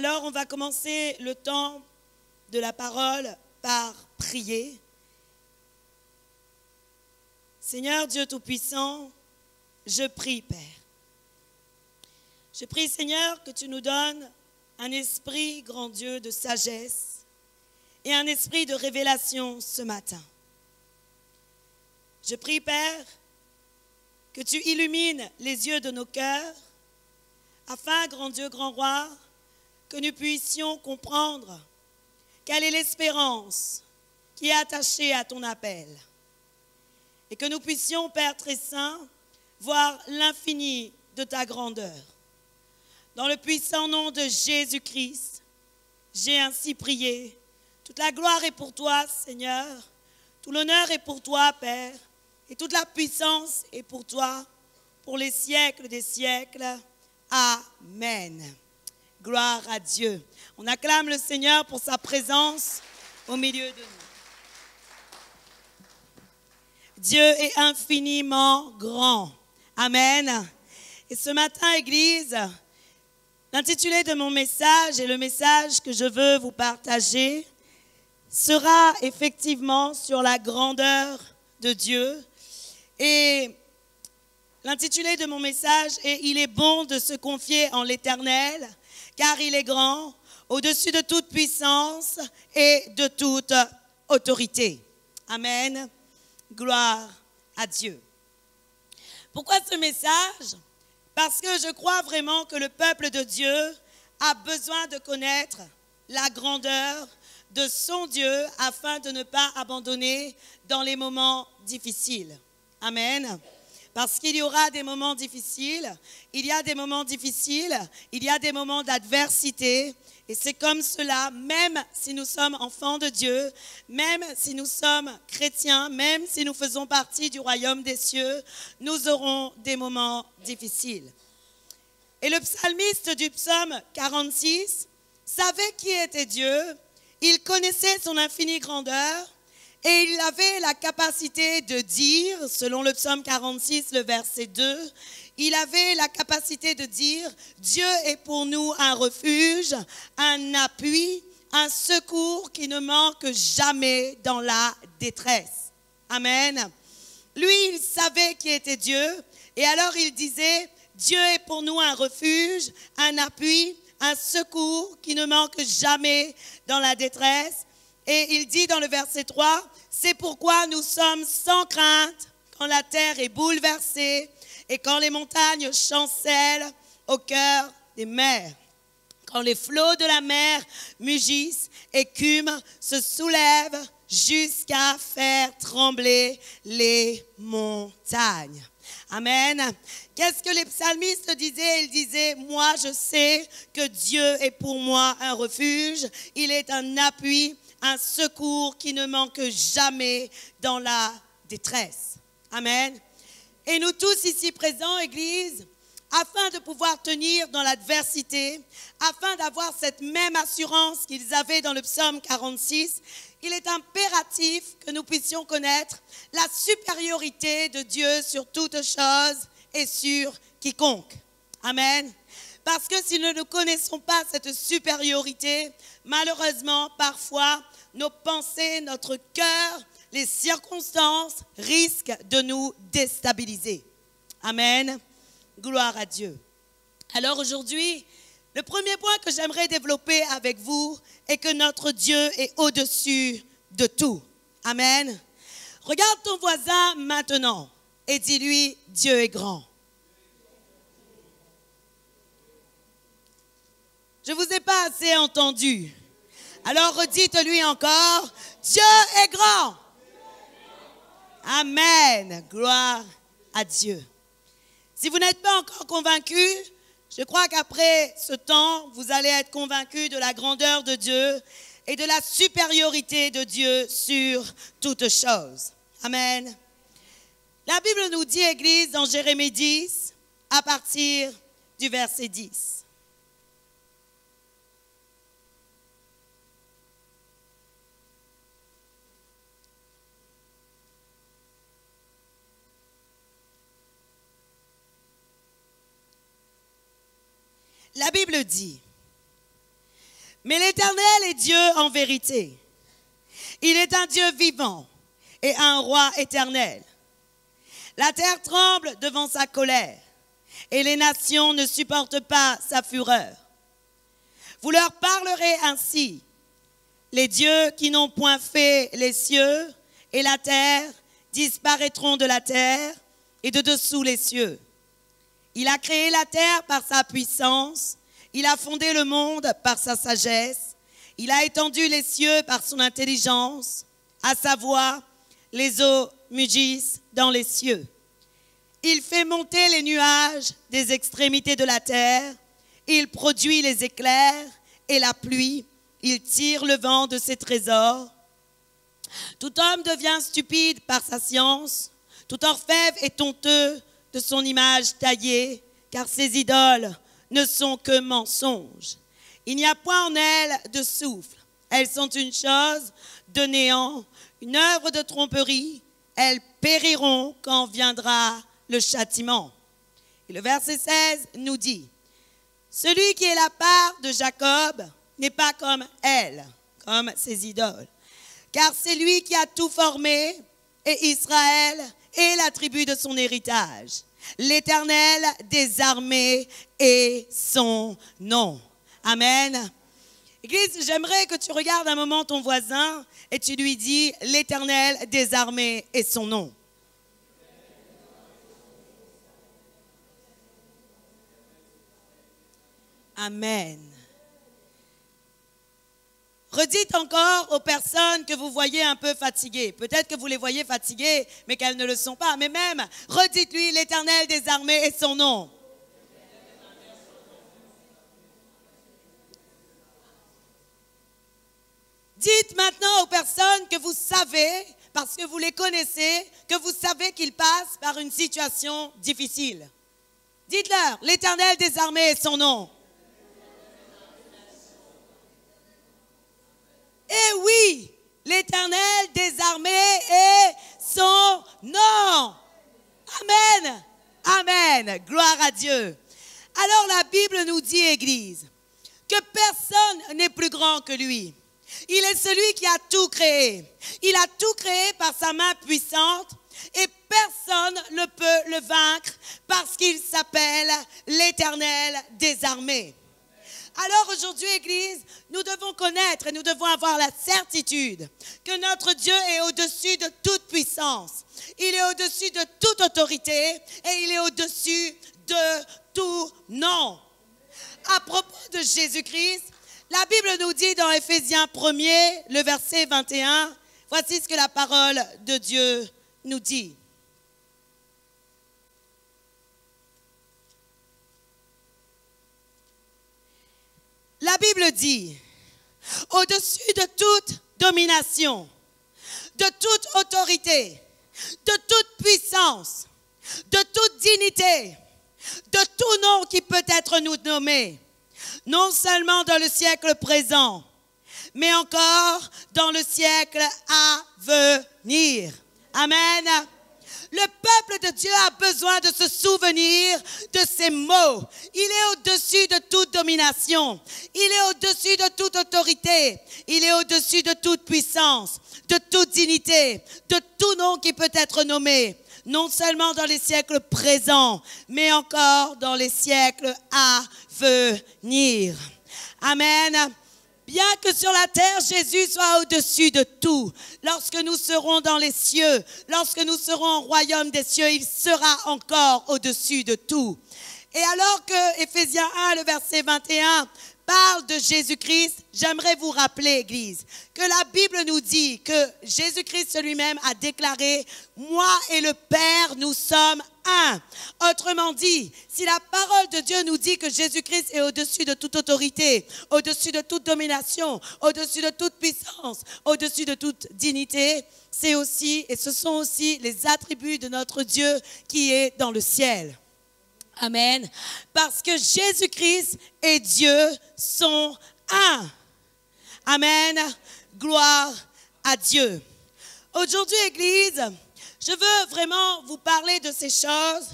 Alors, on va commencer le temps de la parole par prier. Seigneur Dieu Tout-Puissant, je prie, Père. Je prie, Seigneur, que tu nous donnes un esprit, grand Dieu, de sagesse et un esprit de révélation ce matin. Je prie, Père, que tu illumines les yeux de nos cœurs, afin, grand Dieu, grand roi, que nous puissions comprendre quelle est l'espérance qui est attachée à ton appel. Et que nous puissions, Père très saint, voir l'infini de ta grandeur. Dans le puissant nom de Jésus-Christ, j'ai ainsi prié. Toute la gloire est pour toi, Seigneur. Tout l'honneur est pour toi, Père. Et toute la puissance est pour toi, pour les siècles des siècles. Amen. Gloire à Dieu. On acclame le Seigneur pour sa présence au milieu de nous. Dieu est infiniment grand. Amen. Et ce matin, Église, l'intitulé de mon message et le message que je veux vous partager sera effectivement sur la grandeur de Dieu. Et l'intitulé de mon message est « Il est bon de se confier en l'Éternel, car il est grand, au-dessus de toute puissance et de toute autorité. » Amen. Gloire à Dieu. Pourquoi ce message? Parce que je crois vraiment que le peuple de Dieu a besoin de connaître la grandeur de son Dieu afin de ne pas abandonner dans les moments difficiles. Amen. Parce qu'il y aura des moments difficiles, il y a des moments difficiles, il y a des moments d'adversité. Et c'est comme cela, même si nous sommes enfants de Dieu, même si nous sommes chrétiens, même si nous faisons partie du royaume des cieux, nous aurons des moments difficiles. Et le psalmiste du psaume 46 savait qui était Dieu, il connaissait son infinie grandeur, et il avait la capacité de dire, selon le psaume 46, le verset 2, il avait la capacité de dire, Dieu est pour nous un refuge, un appui, un secours qui ne manque jamais dans la détresse. Amen. Lui, il savait qui était Dieu, et alors il disait, Dieu est pour nous un refuge, un appui, un secours qui ne manque jamais dans la détresse. Et il dit dans le verset 3, c'est pourquoi nous sommes sans crainte quand la terre est bouleversée et quand les montagnes chancellent au cœur des mers. Quand les flots de la mer mugissent, écument, se soulèvent jusqu'à faire trembler les montagnes. Amen. Qu'est-ce que les psalmistes disaient? Ils disaient, moi je sais que Dieu est pour moi un refuge, il est un appui, un secours qui ne manque jamais dans la détresse. Amen. Et nous tous ici présents, Église, afin de pouvoir tenir dans l'adversité, afin d'avoir cette même assurance qu'ils avaient dans le psaume 46, il est impératif que nous puissions connaître la supériorité de Dieu sur toute chose et sur quiconque. Amen. Parce que si nous ne connaissons pas cette supériorité, malheureusement, parfois, nos pensées, notre cœur, les circonstances risquent de nous déstabiliser. Amen. Gloire à Dieu. Alors aujourd'hui, le premier point que j'aimerais développer avec vous est que notre Dieu est au-dessus de tout. Amen. Regarde ton voisin maintenant et dis-lui, Dieu est grand. Je ne vous ai pas assez entendu. Alors redites-lui encore, Dieu est grand. Amen. Gloire à Dieu. Si vous n'êtes pas encore convaincu, je crois qu'après ce temps, vous allez être convaincus de la grandeur de Dieu et de la supériorité de Dieu sur toute chose. Amen. La Bible nous dit, Église, dans Jérémie 10, à partir du verset 10. « 」 « 」 « 」 « 」 « 」 « 」 « 」 « 」 « 」 « 」 « 」 « 」 « 」 « 」 « 」 « 」 « 」 « 」 « 」 « 」 « 」 « 」 « 」 « 」 « 」 « 」 « 」 « 」 « 」 « 」 « Mais l'Éternel est Dieu en vérité. Il est un Dieu vivant et un roi éternel. La terre tremble devant sa colère et les nations ne supportent pas sa fureur. Vous leur parlerez ainsi: les dieux qui n'ont point fait les cieux et la terre disparaîtront de la terre et de dessous les cieux. Il a créé la terre par sa puissance, il a fondé le monde par sa sagesse, il a étendu les cieux par son intelligence, à sa voix, les eaux mugissent dans les cieux. Il fait monter les nuages des extrémités de la terre, il produit les éclairs et la pluie, il tire le vent de ses trésors. Tout homme devient stupide par sa science, tout orfèvre est honteux de son image taillée, car ses idoles ne sont que mensonges. Il n'y a point en elles de souffle, elles sont une chose de néant, une œuvre de tromperie, elles périront quand viendra le châtiment. Et le verset 16 nous dit: celui qui est la part de Jacob n'est pas comme elle, comme ses idoles, car c'est lui qui a tout formé, et Israël est la tribu de son héritage. L'Éternel des armées est son nom. Amen. Église, j'aimerais que tu regardes un moment ton voisin et tu lui dis: l'Éternel des armées est son nom. Amen. Redites encore aux personnes que vous voyez un peu fatiguées. Peut-être que vous les voyez fatiguées, mais qu'elles ne le sont pas. Mais même, redites-lui: l'Éternel des armées est son nom. Dites maintenant aux personnes que vous savez, parce que vous les connaissez, que vous savez qu'ils passent par une situation difficile. Dites-leur: l'Éternel des armées est son nom. Et oui, l'Éternel des armées est son nom. Amen. Amen. Gloire à Dieu. Alors la Bible nous dit, Église, que personne n'est plus grand que lui. Il est celui qui a tout créé. Il a tout créé par sa main puissante et personne ne peut le vaincre parce qu'il s'appelle l'Éternel des armées. Alors aujourd'hui, Église, nous devons connaître et nous devons avoir la certitude que notre Dieu est au-dessus de toute puissance. Il est au-dessus de toute autorité et il est au-dessus de tout nom. À propos de Jésus-Christ, la Bible nous dit dans Éphésiens 1er, le verset 21, voici ce que la parole de Dieu nous dit. La Bible dit: au-dessus de toute domination, de toute autorité, de toute puissance, de toute dignité, de tout nom qui peut être nous nommé, non seulement dans le siècle présent, mais encore dans le siècle à venir. Amen. Le peuple de Dieu a besoin de se souvenir de ces mots. Il est au-dessus de toute domination. Il est au-dessus de toute autorité. Il est au-dessus de toute puissance, de toute dignité, de tout nom qui peut être nommé. Non seulement dans les siècles présents, mais encore dans les siècles à venir. Amen. Bien que sur la terre, Jésus soit au-dessus de tout. Lorsque nous serons dans les cieux, lorsque nous serons au royaume des cieux, il sera encore au-dessus de tout. Et alors que Éphésiens 1, le verset 21, parle de Jésus-Christ, j'aimerais vous rappeler, Église, que la Bible nous dit que Jésus-Christ lui-même a déclaré: moi et le Père, nous sommes un. Autrement dit, si la parole de Dieu nous dit que Jésus-Christ est au-dessus de toute autorité, au-dessus de toute domination, au-dessus de toute puissance, au-dessus de toute dignité, c'est aussi, et ce sont aussi les attributs de notre Dieu qui est dans le ciel. Amen. Parce que Jésus-Christ et Dieu sont un. Amen. Gloire à Dieu. Aujourd'hui, Église, je veux vraiment vous parler de ces choses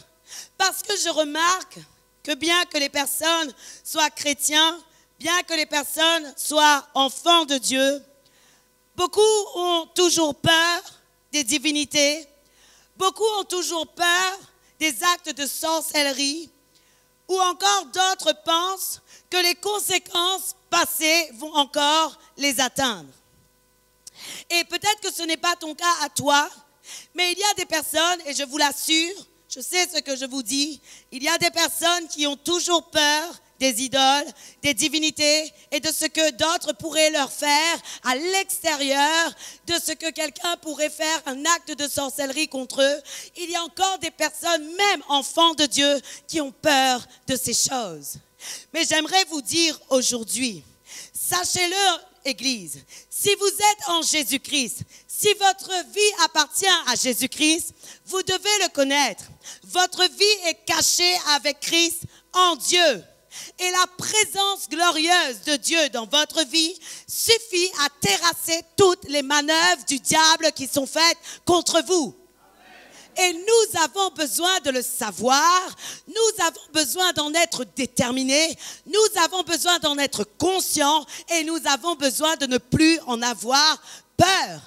parce que je remarque que bien que les personnes soient chrétiens, bien que les personnes soient enfants de Dieu, beaucoup ont toujours peur des divinités, beaucoup ont toujours peur des actes de sorcellerie, ou encore d'autres pensent que les conséquences passées vont encore les atteindre. Et peut-être que ce n'est pas ton cas à toi, mais il y a des personnes, et je vous l'assure, je sais ce que je vous dis, il y a des personnes qui ont toujours peur des idoles, des divinités et de ce que d'autres pourraient leur faire à l'extérieur, de ce que quelqu'un pourrait faire un acte de sorcellerie contre eux. Il y a encore des personnes, même enfants de Dieu, qui ont peur de ces choses. Mais j'aimerais vous dire aujourd'hui, sachez-le, Église, si vous êtes en Jésus-Christ, si votre vie appartient à Jésus-Christ, vous devez le connaître. Votre vie est cachée avec Christ en Dieu. Et la présence glorieuse de Dieu dans votre vie suffit à terrasser toutes les manœuvres du diable qui sont faites contre vous. Et nous avons besoin de le savoir, nous avons besoin d'en être déterminés, nous avons besoin d'en être conscients et nous avons besoin de ne plus en avoir peur.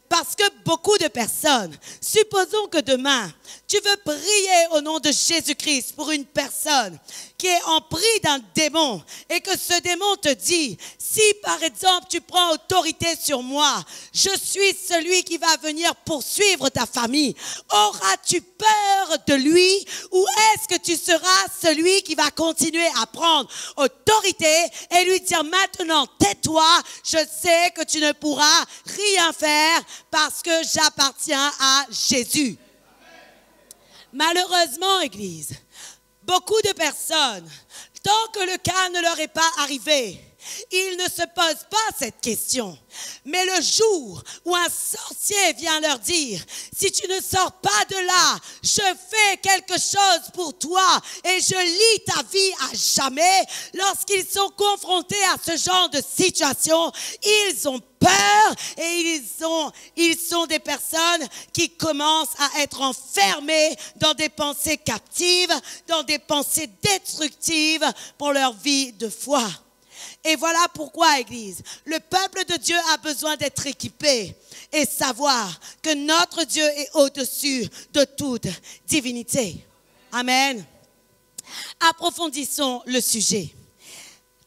Parce que beaucoup de personnes, supposons que demain, tu veux prier au nom de Jésus-Christ pour une personne qui est en prise d'un démon et que ce démon te dit, si par exemple tu prends autorité sur moi, je suis celui qui va venir poursuivre ta famille. Auras-tu peur de lui ou est-ce que tu seras celui qui va continuer à prendre autorité et lui dire maintenant tais-toi, je sais que tu ne pourras rien faire parce que j'appartiens à Jésus. Malheureusement, Église, beaucoup de personnes, tant que le cas ne leur est pas arrivé, ils ne se posent pas cette question. Mais le jour où un sorcier vient leur dire, si tu ne sors pas de là, je fais quelque chose pour toi et je lie ta vie à jamais. Lorsqu'ils sont confrontés à ce genre de situation, ils ont peur et ils sont des personnes qui commencent à être enfermées dans des pensées captives, dans des pensées destructives pour leur vie de foi. Et voilà pourquoi, Église, le peuple de Dieu a besoin d'être équipé et savoir que notre Dieu est au-dessus de toute divinité. Amen. Approfondissons le sujet.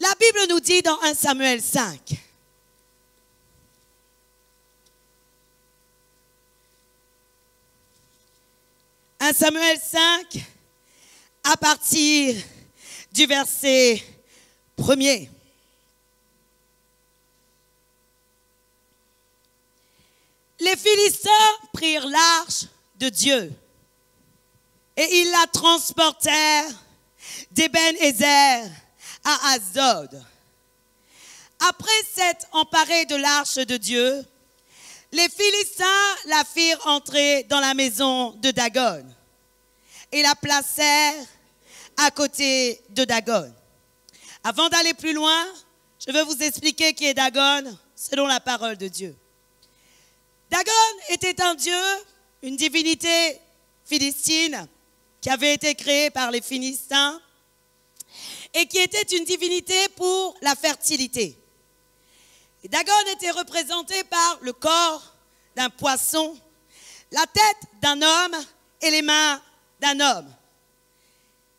La Bible nous dit dans 1 Samuel 5. « 1 Samuel 5, à partir du verset 1er. Les Philistins prirent l'arche de Dieu et ils la transportèrent d'Eben-Ézer à Asdod. Après s'être emparés de l'arche de Dieu, les Philistins la firent entrer dans la maison de Dagon et la placèrent à côté de Dagon. Avant d'aller plus loin, je veux vous expliquer qui est Dagon selon la parole de Dieu. Dagon était un dieu, une divinité philistine qui avait été créée par les Philistins et qui était une divinité pour la fertilité. Et Dagon était représenté par le corps d'un poisson, la tête d'un homme et les mains d'un homme.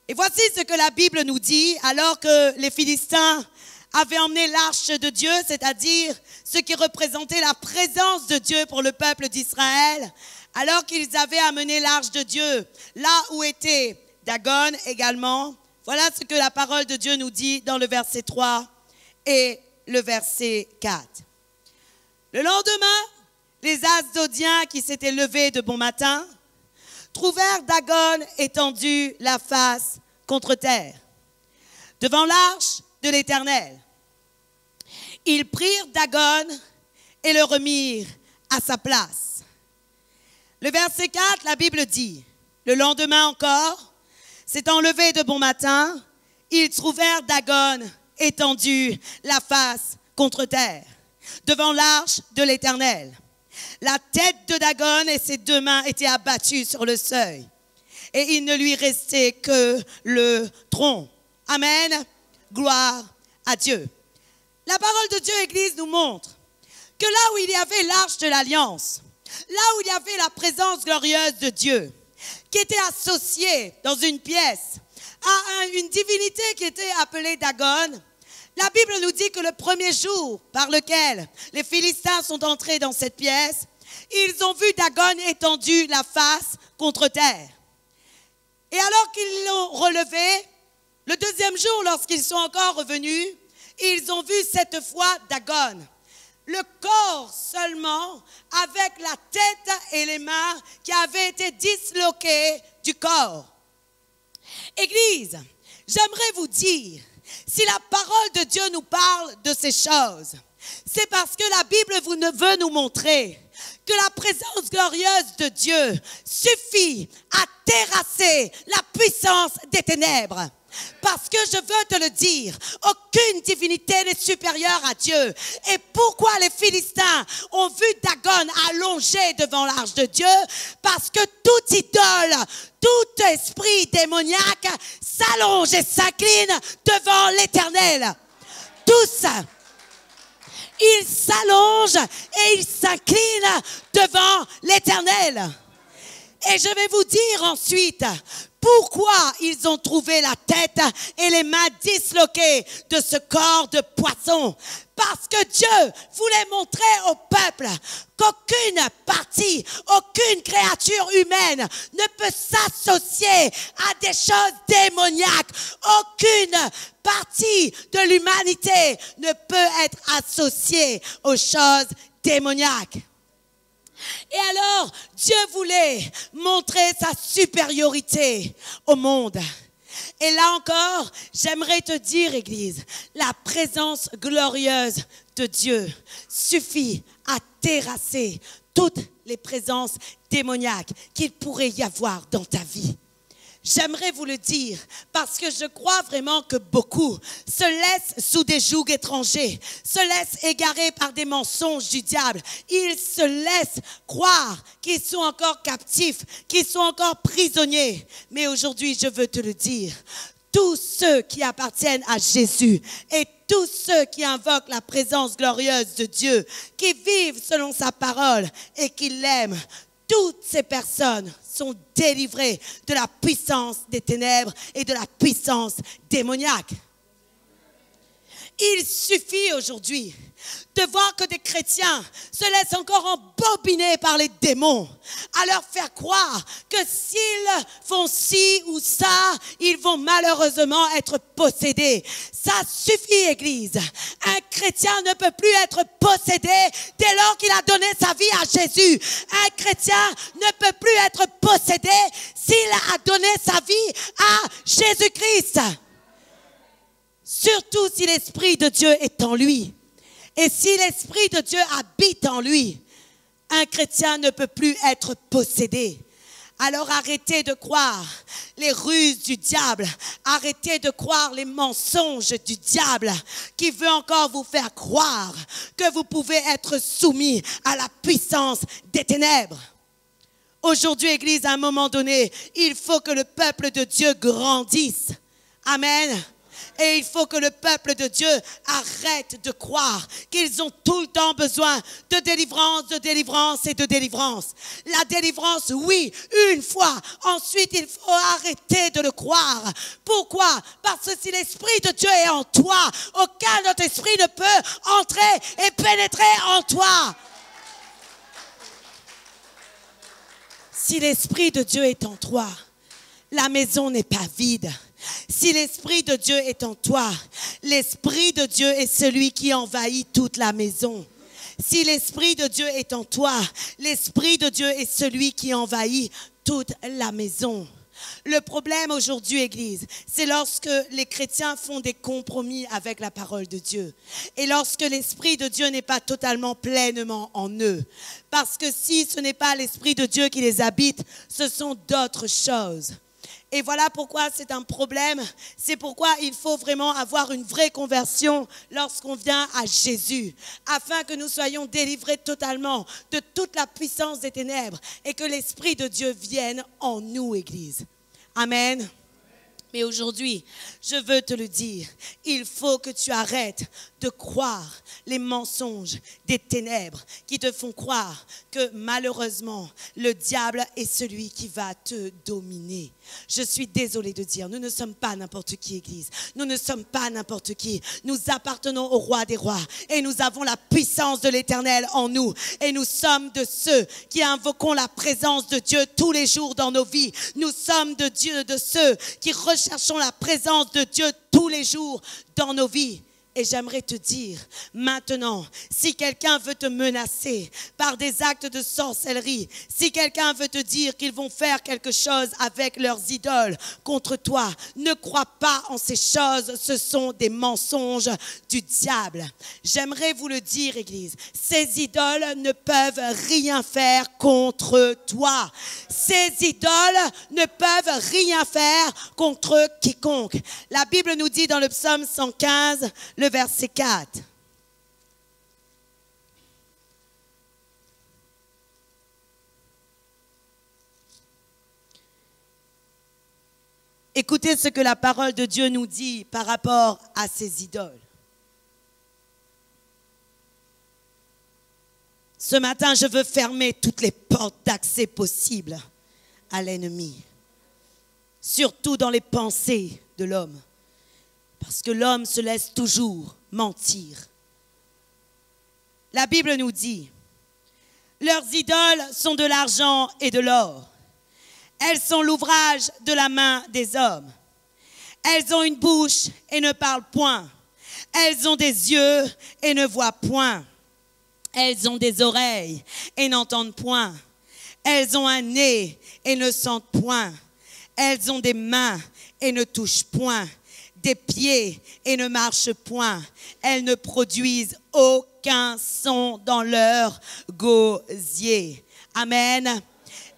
Et voici ce que la Bible nous dit alors que les Philistins avaient emmené l'arche de Dieu, c'est-à-dire ce qui représentait la présence de Dieu pour le peuple d'Israël, alors qu'ils avaient amené l'arche de Dieu là où était Dagon également. Voilà ce que la parole de Dieu nous dit dans le verset 3 et le verset 4. Le lendemain, les Asdodiens qui s'étaient levés de bon matin trouvèrent Dagon étendu la face contre terre, devant l'arche de l'Éternel. Ils prirent Dagon et le remirent à sa place. Le verset 4, la Bible dit, le lendemain encore, s'étant levés de bon matin, ils trouvèrent Dagon étendu la face contre terre, devant l'arche de l'Éternel. La tête de Dagon et ses deux mains étaient abattues sur le seuil, et il ne lui restait que le tronc. Amen. Gloire à Dieu. La parole de Dieu, Église, nous montre que là où il y avait l'arche de l'Alliance, là où il y avait la présence glorieuse de Dieu, qui était associée dans une pièce à une divinité qui était appelée Dagon, la Bible nous dit que le premier jour par lequel les Philistins sont entrés dans cette pièce, ils ont vu Dagon étendu la face contre terre. Et alors qu'ils l'ont relevé, le deuxième jour, lorsqu'ils sont encore revenus, ils ont vu cette fois Dagon. Le corps seulement, avec la tête et les mains qui avaient été disloqués du corps. Église, j'aimerais vous dire, si la parole de Dieu nous parle de ces choses, c'est parce que la Bible veut nous montrer que la présence glorieuse de Dieu suffit à terrasser la puissance des ténèbres. Parce que je veux te le dire, aucune divinité n'est supérieure à Dieu. Et pourquoi les Philistins ont vu Dagon allongé devant l'arche de Dieu? Parce que toute idole, tout esprit démoniaque s'allonge et s'incline devant l'Éternel. Tous, ils s'allongent et ils s'inclinent devant l'Éternel. Et je vais vous dire ensuite pourquoi ils ont trouvé la tête et les mains disloquées de ce corps de poisson. Parce que Dieu voulait montrer au peuple qu'aucune partie, aucune créature humaine ne peut s'associer à des choses démoniaques. Aucune partie de l'humanité ne peut être associée aux choses démoniaques. Et alors, Dieu voulait montrer sa supériorité au monde. Et là encore, j'aimerais te dire, Église, la présence glorieuse de Dieu suffit à terrasser toutes les présences démoniaques qu'il pourrait y avoir dans ta vie. J'aimerais vous le dire parce que je crois vraiment que beaucoup se laissent sous des jougs étrangers, se laissent égarer par des mensonges du diable. Ils se laissent croire qu'ils sont encore captifs, qu'ils sont encore prisonniers. Mais aujourd'hui, je veux te le dire, tous ceux qui appartiennent à Jésus et tous ceux qui invoquent la présence glorieuse de Dieu, qui vivent selon sa parole et qui l'aiment, toutes ces personnes sont délivrées de la puissance des ténèbres et de la puissance démoniaque. Il suffit aujourd'hui de voir que des chrétiens se laissent encore embobiner par les démons, à leur faire croire que s'ils font ci ou ça, ils vont malheureusement être possédés. Ça suffit, Église. Un chrétien ne peut plus être possédé dès lors qu'il a donné sa vie à Jésus. Un chrétien ne peut plus être possédé s'il a donné sa vie à Jésus-Christ. Surtout si l'Esprit de Dieu est en lui. Et si l'Esprit de Dieu habite en lui, un chrétien ne peut plus être possédé. Alors arrêtez de croire les ruses du diable. Arrêtez de croire les mensonges du diable qui veut encore vous faire croire que vous pouvez être soumis à la puissance des ténèbres. Aujourd'hui, Église, à un moment donné, il faut que le peuple de Dieu grandisse. Amen. Et il faut que le peuple de Dieu arrête de croire qu'ils ont tout le temps besoin de délivrance et de délivrance. La délivrance, oui, une fois. Ensuite, il faut arrêter de le croire. Pourquoi? Parce que si l'Esprit de Dieu est en toi, aucun autre esprit ne peut entrer et pénétrer en toi. Si l'Esprit de Dieu est en toi, la maison n'est pas vide. Si l'Esprit de Dieu est en toi, l'Esprit de Dieu est celui qui envahit toute la maison. Si l'Esprit de Dieu est en toi, l'Esprit de Dieu est celui qui envahit toute la maison. Le problème aujourd'hui, Église, c'est lorsque les chrétiens font des compromis avec la parole de Dieu. Et lorsque l'Esprit de Dieu n'est pas totalement pleinement en eux. Parce que si ce n'est pas l'Esprit de Dieu qui les habite, ce sont d'autres choses. Et voilà pourquoi c'est un problème. C'est pourquoi il faut vraiment avoir une vraie conversion lorsqu'on vient à Jésus, afin que nous soyons délivrés totalement de toute la puissance des ténèbres et que l'Esprit de Dieu vienne en nous, Église. Amen. Mais aujourd'hui, je veux te le dire, il faut que tu arrêtes de croire les mensonges des ténèbres qui te font croire que malheureusement, le diable est celui qui va te dominer. Je suis désolée de dire, nous ne sommes pas n'importe qui, Église. Nous ne sommes pas n'importe qui. Nous appartenons au roi des rois et nous avons la puissance de l'Éternel en nous. Et nous sommes de ceux qui invoquons la présence de Dieu tous les jours dans nos vies. Nous sommes de ceux qui recherchons la présence de Dieu tous les jours dans nos vies. Et j'aimerais te dire, maintenant, si quelqu'un veut te menacer par des actes de sorcellerie, si quelqu'un veut te dire qu'ils vont faire quelque chose avec leurs idoles contre toi, ne crois pas en ces choses, ce sont des mensonges du diable. J'aimerais vous le dire, Église, ces idoles ne peuvent rien faire contre toi. Ces idoles ne peuvent rien faire contre quiconque. La Bible nous dit dans le psaume 115, le verset 4. Écoutez ce que la parole de Dieu nous dit par rapport à ces idoles. Ce matin, je veux fermer toutes les portes d'accès possibles à l'ennemi, surtout dans les pensées de l'homme. Parce que l'homme se laisse toujours mentir. La Bible nous dit, leurs idoles sont de l'argent et de l'or. Elles sont l'ouvrage de la main des hommes. Elles ont une bouche et ne parlent point. Elles ont des yeux et ne voient point. Elles ont des oreilles et n'entendent point. Elles ont un nez et ne sentent point. Elles ont des mains et ne touchent point. Des pieds et ne marchent point. Elles ne produisent aucun son dans leur gosier. Amen.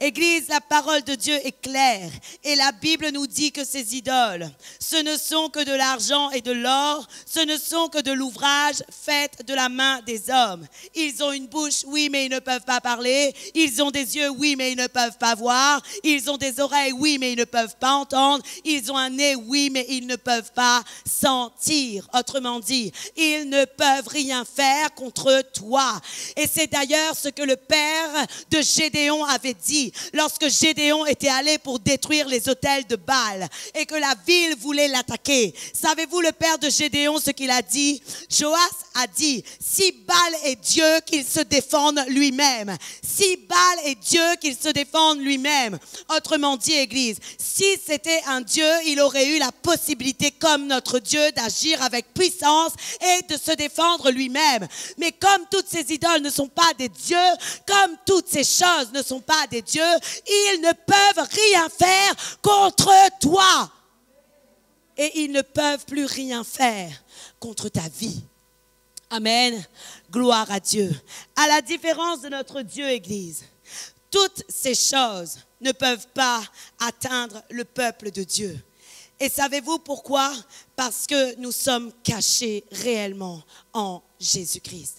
Église, la parole de Dieu est claire et la Bible nous dit que ces idoles, ce ne sont que de l'argent et de l'or, ce ne sont que de l'ouvrage fait de la main des hommes. Ils ont une bouche, oui, mais ils ne peuvent pas parler. Ils ont des yeux, oui, mais ils ne peuvent pas voir. Ils ont des oreilles, oui, mais ils ne peuvent pas entendre. Ils ont un nez, oui, mais ils ne peuvent pas sentir. Autrement dit, ils ne peuvent rien faire contre toi. Et c'est d'ailleurs ce que le père de Gédéon avait dit. Lorsque Gédéon était allé pour détruire les autels de Baal et que la ville voulait l'attaquer. Savez-vous le père de Gédéon ce qu'il a dit? Joas a dit, si Baal est Dieu, qu'il se défende lui-même. Si Baal est Dieu, qu'il se défende lui-même. Autrement dit, Église, si c'était un Dieu, il aurait eu la possibilité, comme notre Dieu, d'agir avec puissance et de se défendre lui-même. Mais comme toutes ces idoles ne sont pas des dieux, comme toutes ces choses ne sont pas des dieux, ils ne peuvent rien faire contre toi. Et ils ne peuvent plus rien faire contre ta vie. Amen. Gloire à Dieu. À la différence de notre Dieu, Église, toutes ces choses ne peuvent pas atteindre le peuple de Dieu. Et savez-vous pourquoi? Parce que nous sommes cachés réellement en Jésus-Christ.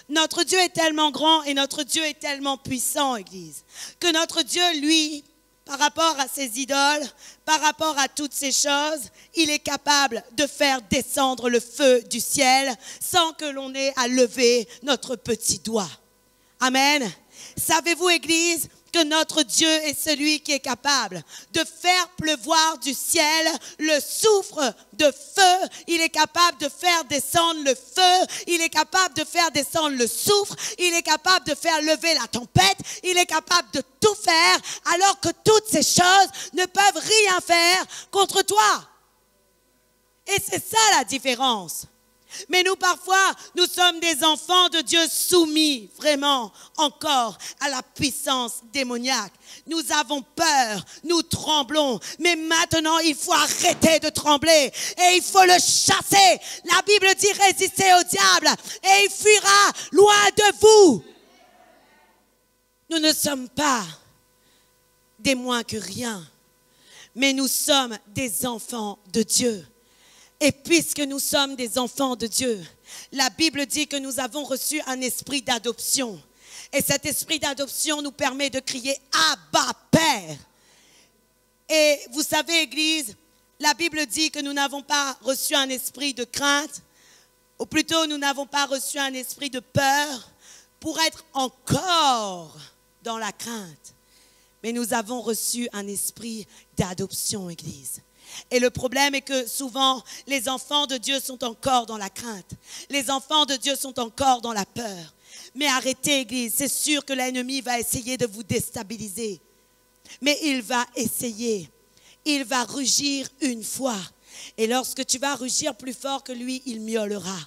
Notre Dieu est tellement grand et notre Dieu est tellement puissant, Église, que notre Dieu, lui, par rapport à ses idoles, par rapport à toutes ces choses, il est capable de faire descendre le feu du ciel sans que l'on ait à lever notre petit doigt. Amen. Savez-vous, Église, que notre Dieu est celui qui est capable de faire pleuvoir du ciel le soufre de feu. Il est capable de faire descendre le feu. Il est capable de faire descendre le soufre. Il est capable de faire lever la tempête. Il est capable de tout faire alors que toutes ces choses ne peuvent rien faire contre toi. Et c'est ça la différence. Mais nous, parfois, nous sommes des enfants de Dieu soumis vraiment encore à la puissance démoniaque. Nous avons peur, nous tremblons. Mais maintenant, il faut arrêter de trembler et il faut le chasser. La Bible dit résistez au diable et il fuira loin de vous. Nous ne sommes pas des moins que rien, mais nous sommes des enfants de Dieu. Et puisque nous sommes des enfants de Dieu, la Bible dit que nous avons reçu un esprit d'adoption. Et cet esprit d'adoption nous permet de crier « Abba, Père ». Et vous savez, Église, la Bible dit que nous n'avons pas reçu un esprit de crainte, ou plutôt nous n'avons pas reçu un esprit de peur pour être encore dans la crainte. Mais nous avons reçu un esprit d'adoption, Église. Et le problème est que souvent, les enfants de Dieu sont encore dans la crainte. Les enfants de Dieu sont encore dans la peur. Mais arrêtez, Église, c'est sûr que l'ennemi va essayer de vous déstabiliser. Mais il va essayer. Il va rugir une fois. Et lorsque tu vas rugir plus fort que lui, il miaulera.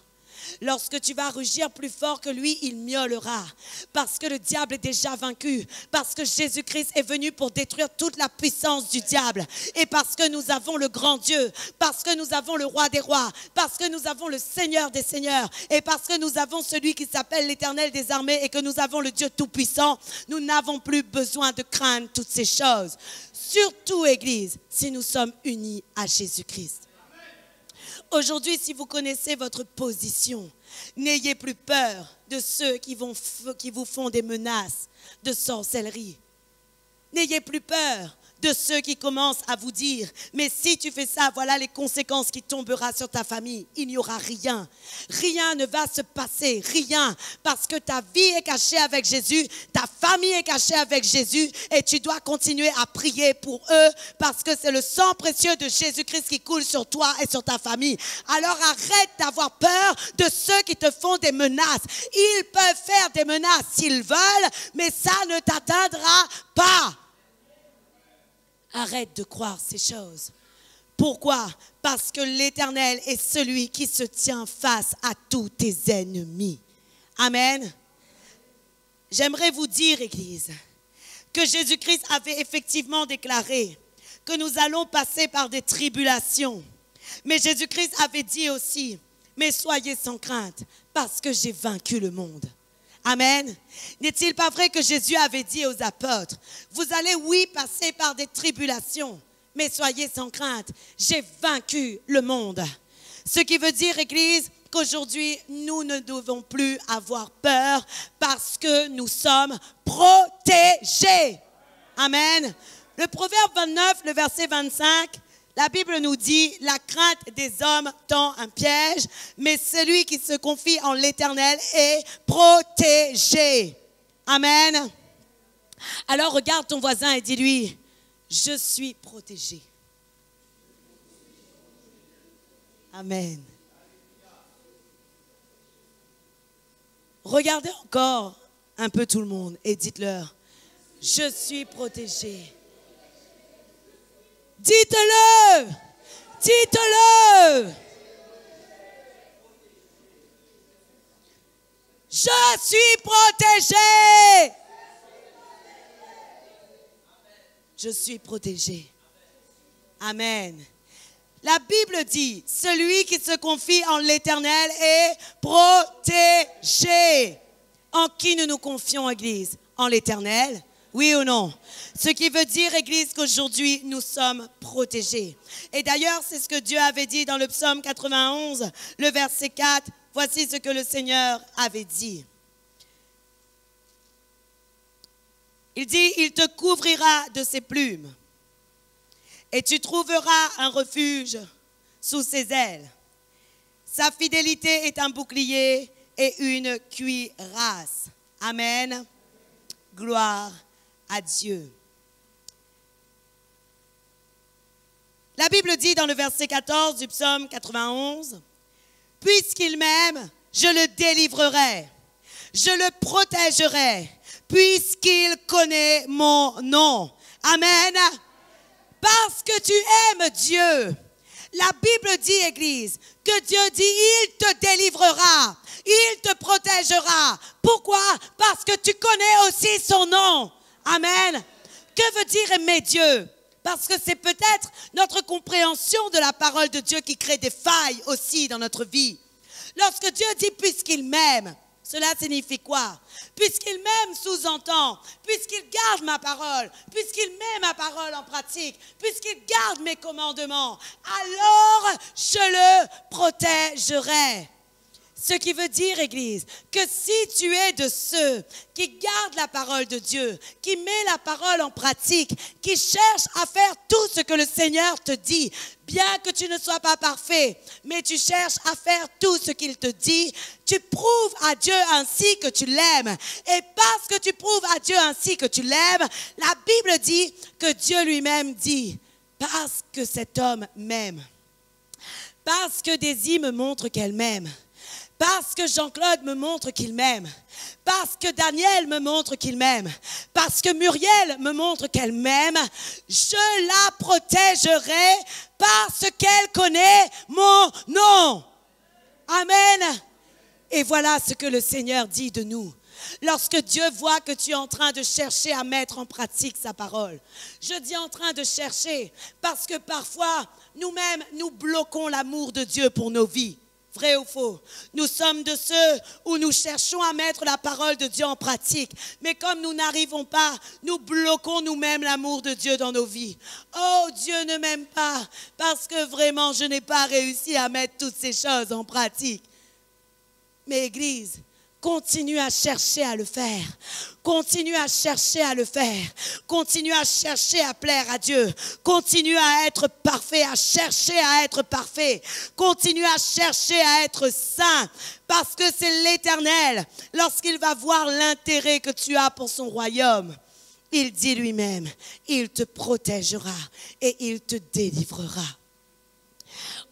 Lorsque tu vas rugir plus fort que lui, il miaulera. Parce que le diable est déjà vaincu. Parce que Jésus-Christ est venu pour détruire toute la puissance du diable. Et parce que nous avons le grand Dieu. Parce que nous avons le roi des rois. Parce que nous avons le Seigneur des seigneurs. Et parce que nous avons celui qui s'appelle l'Éternel des armées. Et que nous avons le Dieu tout-puissant. Nous n'avons plus besoin de craindre toutes ces choses. Surtout, Église, si nous sommes unis à Jésus-Christ. Aujourd'hui, si vous connaissez votre position, n'ayez plus peur de ceux qui vous font des menaces de sorcellerie. N'ayez plus peur de ceux qui commencent à vous dire « Mais si tu fais ça, voilà les conséquences qui tomberont sur ta famille. » Il n'y aura rien. Rien ne va se passer, rien. Parce que ta vie est cachée avec Jésus, ta famille est cachée avec Jésus et tu dois continuer à prier pour eux parce que c'est le sang précieux de Jésus-Christ qui coule sur toi et sur ta famille. Alors arrête d'avoir peur de ceux qui te font des menaces. Ils peuvent faire des menaces s'ils veulent, mais ça ne t'atteindra pas. Arrête de croire ces choses. Pourquoi? Parce que l'Éternel est celui qui se tient face à tous tes ennemis. Amen. J'aimerais vous dire, Église, que Jésus-Christ avait effectivement déclaré que nous allons passer par des tribulations. Mais Jésus-Christ avait dit aussi, mais soyez sans crainte, parce que j'ai vaincu le monde. Amen. N'est-il pas vrai que Jésus avait dit aux apôtres, vous allez, oui, passer par des tribulations, mais soyez sans crainte, j'ai vaincu le monde. Ce qui veut dire, Église, qu'aujourd'hui, nous ne devons plus avoir peur parce que nous sommes protégés. Amen. Le Proverbe 29, le verset 25, la Bible nous dit, la crainte des hommes tend un piège, mais celui qui se confie en l'Éternel est protégé. Amen. Alors regarde ton voisin et dis-lui, je suis protégé. Amen. Regardez encore un peu tout le monde et dites-leur, je suis protégé. Dites-le, dites-le. Je suis protégé. Je suis protégé. Amen. La Bible dit, celui qui se confie en l'Éternel est protégé. En qui nous nous confions, Église? En l'Éternel? Oui ou non? Ce qui veut dire, Église, qu'aujourd'hui, nous sommes protégés. Et d'ailleurs, c'est ce que Dieu avait dit dans le psaume 91, le verset 4. Voici ce que le Seigneur avait dit. Il dit, il te couvrira de ses plumes et tu trouveras un refuge sous ses ailes. Sa fidélité est un bouclier et une cuirasse. Amen. Gloire à Dieu. La Bible dit dans le verset 14 du psaume 91, « Puisqu'il m'aime, je le délivrerai, je le protégerai, puisqu'il connaît mon nom. » Amen. Parce que tu aimes Dieu. La Bible dit, Église, que Dieu dit, il te délivrera, il te protégera. Pourquoi? Parce que tu connais aussi son nom. Amen. Que veut dire aimer Dieu? Parce que c'est peut-être notre compréhension de la parole de Dieu qui crée des failles aussi dans notre vie. Lorsque Dieu dit « puisqu'il m'aime », cela signifie quoi? Puisqu'il m'aime sous-entend, puisqu'il garde ma parole, puisqu'il met ma parole en pratique, puisqu'il garde mes commandements, alors je le protégerai. Ce qui veut dire, Église, que si tu es de ceux qui gardent la parole de Dieu, qui met la parole en pratique, qui cherchent à faire tout ce que le Seigneur te dit, bien que tu ne sois pas parfait, mais tu cherches à faire tout ce qu'il te dit, tu prouves à Dieu ainsi que tu l'aimes. Et parce que tu prouves à Dieu ainsi que tu l'aimes, la Bible dit que Dieu lui-même dit, parce que cet homme m'aime, parce que Daisy me montre qu'elle m'aime, parce que Jean-Claude me montre qu'il m'aime, parce que Daniel me montre qu'il m'aime, parce que Muriel me montre qu'elle m'aime, je la protégerai parce qu'elle connaît mon nom. Amen. Et voilà ce que le Seigneur dit de nous. Lorsque Dieu voit que tu es en train de chercher à mettre en pratique sa parole. Je dis en train de chercher parce que parfois, nous-mêmes, nous bloquons l'amour de Dieu pour nos vies. Vrai ou faux? Nous sommes de ceux où nous cherchons à mettre la parole de Dieu en pratique. Mais comme nous n'arrivons pas, nous bloquons nous-mêmes l'amour de Dieu dans nos vies. Oh, Dieu ne m'aime pas parce que vraiment je n'ai pas réussi à mettre toutes ces choses en pratique. Mais Église, continue à chercher à le faire. Continue à chercher à le faire. Continue à chercher à plaire à Dieu. Continue à être parfait, à chercher à être parfait. Continue à chercher à être saint. Parce que c'est l'Éternel, lorsqu'il va voir l'intérêt que tu as pour son royaume, il dit lui-même, il te protégera et il te délivrera.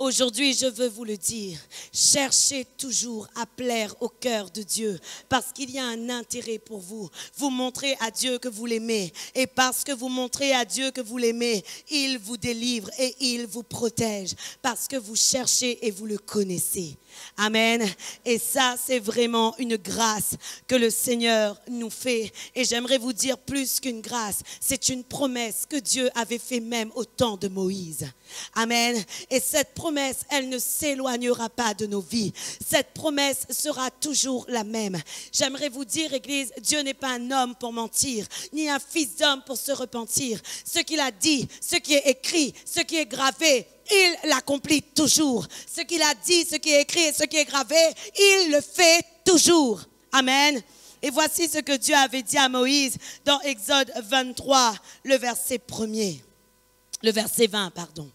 Aujourd'hui, je veux vous le dire, cherchez toujours à plaire au cœur de Dieu parce qu'il y a un intérêt pour vous. Vous montrez à Dieu que vous l'aimez et parce que vous montrez à Dieu que vous l'aimez, il vous délivre et il vous protège parce que vous cherchez et vous le connaissez. Amen. Et ça, c'est vraiment une grâce que le Seigneur nous fait. Et j'aimerais vous dire plus qu'une grâce, c'est une promesse que Dieu avait fait même au temps de Moïse. Amen. Et cette promesse, elle ne s'éloignera pas de nos vies. Cette promesse sera toujours la même. J'aimerais vous dire, Église, Dieu n'est pas un homme pour mentir, ni un fils d'homme pour se repentir. Ce qu'il a dit, ce qui est écrit, ce qui est gravé, il l'accomplit toujours. Ce qu'il a dit, ce qui est écrit et ce qui est gravé, il le fait toujours. Amen. Et voici ce que Dieu avait dit à Moïse dans Exode 23, le verset 20, pardon.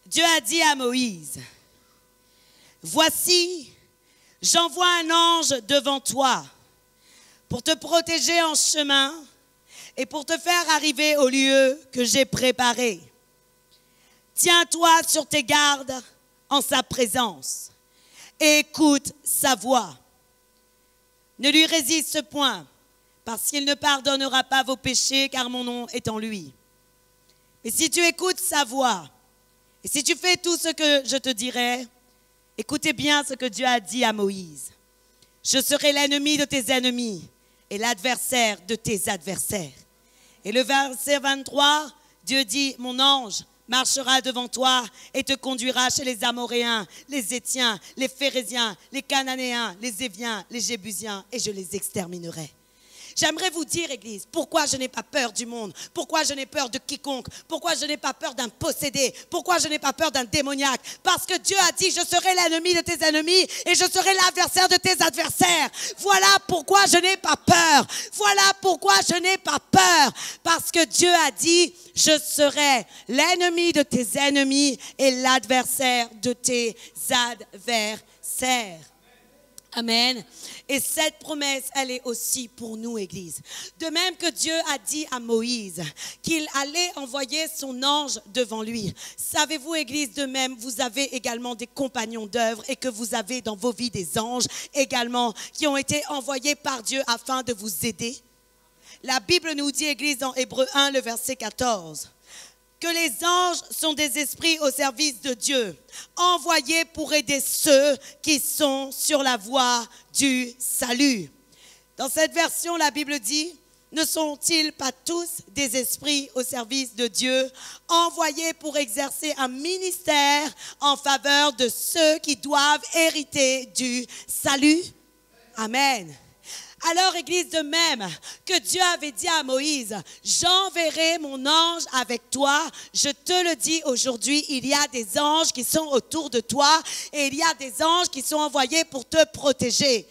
Dieu a dit à Moïse, voici, j'envoie un ange devant toi pour te protéger en chemin et pour te faire arriver au lieu que j'ai préparé. Tiens-toi sur tes gardes en sa présence et écoute sa voix. Ne lui résiste point, parce qu'il ne pardonnera pas vos péchés, car mon nom est en lui. Et si tu écoutes sa voix, et si tu fais tout ce que je te dirai, écoutez bien ce que Dieu a dit à Moïse. Je serai l'ennemi de tes ennemis et l'adversaire de tes adversaires. Et le verset 23, Dieu dit, mon ange marchera devant toi et te conduira chez les Amoréens, les Hétiens, les Phéréziens, les Cananéens, les Éviens, les Jébusiens, et je les exterminerai. J'aimerais vous dire, Église, pourquoi je n'ai pas peur du monde, pourquoi je n'ai peur de quiconque, pourquoi je n'ai pas peur d'un possédé, pourquoi je n'ai pas peur d'un démoniaque. Parce que Dieu a dit, je serai l'ennemi de tes ennemis et je serai l'adversaire de tes adversaires. Voilà pourquoi je n'ai pas peur. Voilà pourquoi je n'ai pas peur. Parce que Dieu a dit, je serai l'ennemi de tes ennemis et l'adversaire de tes adversaires. Amen. Et cette promesse, elle est aussi pour nous, Église. De même que Dieu a dit à Moïse qu'il allait envoyer son ange devant lui. Savez-vous, Église, de même, vous avez également des compagnons d'œuvre et que vous avez dans vos vies des anges également qui ont été envoyés par Dieu afin de vous aider. La Bible nous dit, Église, dans Hébreux 1, le verset 14, que les anges sont des esprits au service de Dieu, envoyés pour aider ceux qui sont sur la voie du salut. Dans cette version, la Bible dit, ne sont-ils pas tous des esprits au service de Dieu, envoyés pour exercer un ministère en faveur de ceux qui doivent hériter du salut? Amen. Alors, Église, de même que Dieu avait dit à Moïse, j'enverrai mon ange avec toi, je te le dis aujourd'hui, il y a des anges qui sont autour de toi et il y a des anges qui sont envoyés pour te protéger.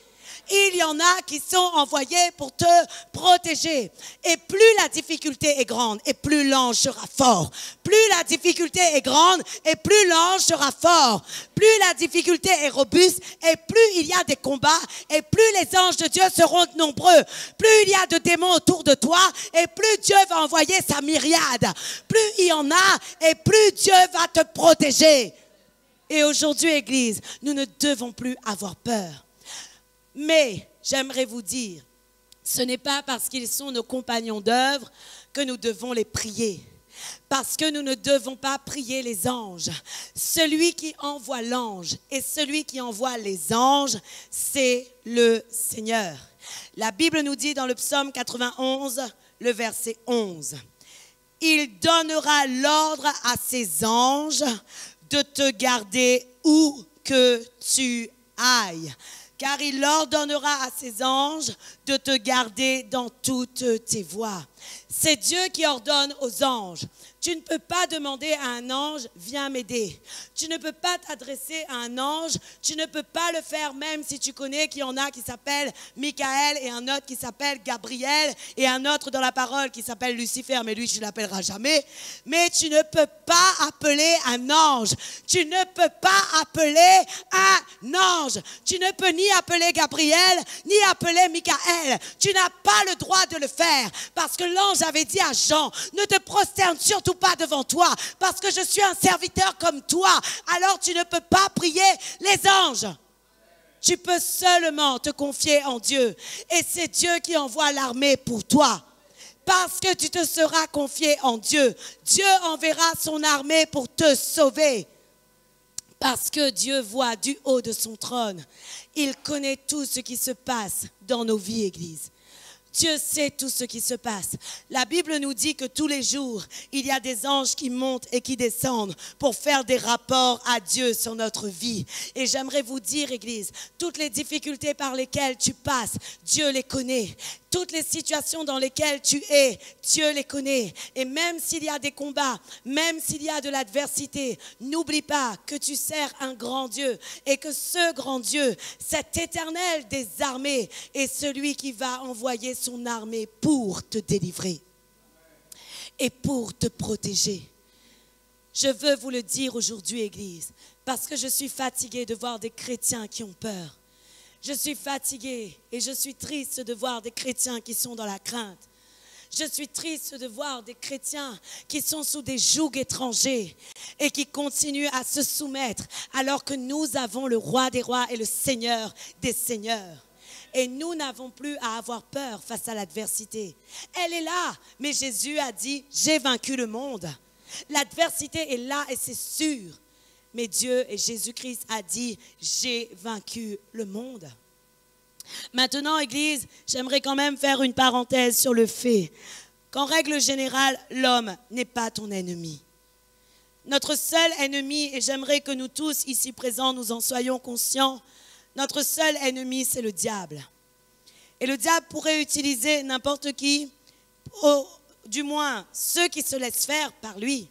Il y en a qui sont envoyés pour te protéger. Et plus la difficulté est grande, et plus l'ange sera fort. Plus la difficulté est grande, et plus l'ange sera fort. Plus la difficulté est robuste, et plus il y a des combats, et plus les anges de Dieu seront nombreux. Plus il y a de démons autour de toi, et plus Dieu va envoyer sa myriade. Plus il y en a, et plus Dieu va te protéger. Et aujourd'hui, Église, nous ne devons plus avoir peur. Mais j'aimerais vous dire, ce n'est pas parce qu'ils sont nos compagnons d'œuvre que nous devons les prier. Parce que nous ne devons pas prier les anges. Celui qui envoie l'ange et celui qui envoie les anges, c'est le Seigneur. La Bible nous dit dans le psaume 91, le verset 11, « Il donnera l'ordre à ses anges de te garder où que tu ailles. » Car il leur donnera à ses anges de te garder dans toutes tes voies. C'est Dieu qui ordonne aux anges. Tu ne peux pas demander à un ange, viens m'aider. Tu ne peux pas t'adresser à un ange. Tu ne peux pas le faire même si tu connais qu'il y en a qui s'appellent Michael et un autre qui s'appelle Gabriel et un autre dans la parole qui s'appelle Lucifer, mais lui, tu ne l'appelleras jamais. Mais tu ne peux pas appeler un ange. Tu ne peux pas appeler un ange. Tu ne peux ni appeler Gabriel, ni appeler Michael. Tu n'as pas le droit de le faire parce que l'ange avait dit à Jean, ne te prosterne surtout pas devant toi parce que je suis un serviteur comme toi. Alors tu ne peux pas prier les anges. Tu peux seulement te confier en Dieu. Et c'est Dieu qui envoie l'armée pour toi. Parce que tu te seras confié en Dieu. Dieu enverra son armée pour te sauver. Parce que Dieu voit du haut de son trône. Il connaît tout ce qui se passe dans nos vies, Église. Dieu sait tout ce qui se passe. La Bible nous dit que tous les jours, il y a des anges qui montent et qui descendent pour faire des rapports à Dieu sur notre vie. Et j'aimerais vous dire, Église, toutes les difficultés par lesquelles tu passes, Dieu les connaît. Toutes les situations dans lesquelles tu es, Dieu les connaît. Et même s'il y a des combats, même s'il y a de l'adversité, n'oublie pas que tu sers un grand Dieu et que ce grand Dieu, cet éternel des armées, est celui qui va envoyer son armée pour te délivrer et pour te protéger. Je veux vous le dire aujourd'hui, Église, parce que je suis fatiguée de voir des chrétiens qui ont peur. Je suis fatiguée et je suis triste de voir des chrétiens qui sont dans la crainte. Je suis triste de voir des chrétiens qui sont sous des jougs étrangers et qui continuent à se soumettre alors que nous avons le roi des rois et le seigneur des seigneurs. Et nous n'avons plus à avoir peur face à l'adversité. Elle est là, mais Jésus a dit, j'ai vaincu le monde. L'adversité est là et c'est sûr. Mais Dieu et Jésus-Christ a dit, j'ai vaincu le monde. Maintenant, Église, j'aimerais quand même faire une parenthèse sur le fait qu'en règle générale, l'homme n'est pas ton ennemi. Notre seul ennemi, et j'aimerais que nous tous ici présents, nous en soyons conscients, notre seul ennemi, c'est le diable. Et le diable pourrait utiliser n'importe qui, du moins ceux qui se laissent faire par lui.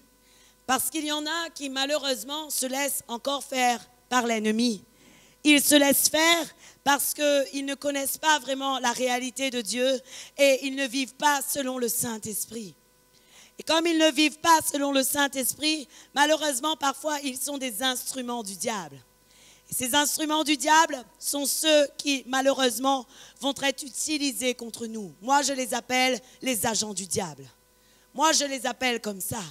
Parce qu'il y en a qui malheureusement se laissent encore faire par l'ennemi. Ils se laissent faire parce qu'ils ne connaissent pas vraiment la réalité de Dieu et ils ne vivent pas selon le Saint-Esprit. Et comme ils ne vivent pas selon le Saint-Esprit, malheureusement parfois ils sont des instruments du diable. Et ces instruments du diable sont ceux qui malheureusement vont être utilisés contre nous. Moi je les appelle les agents du diable. Moi je les appelle comme ça.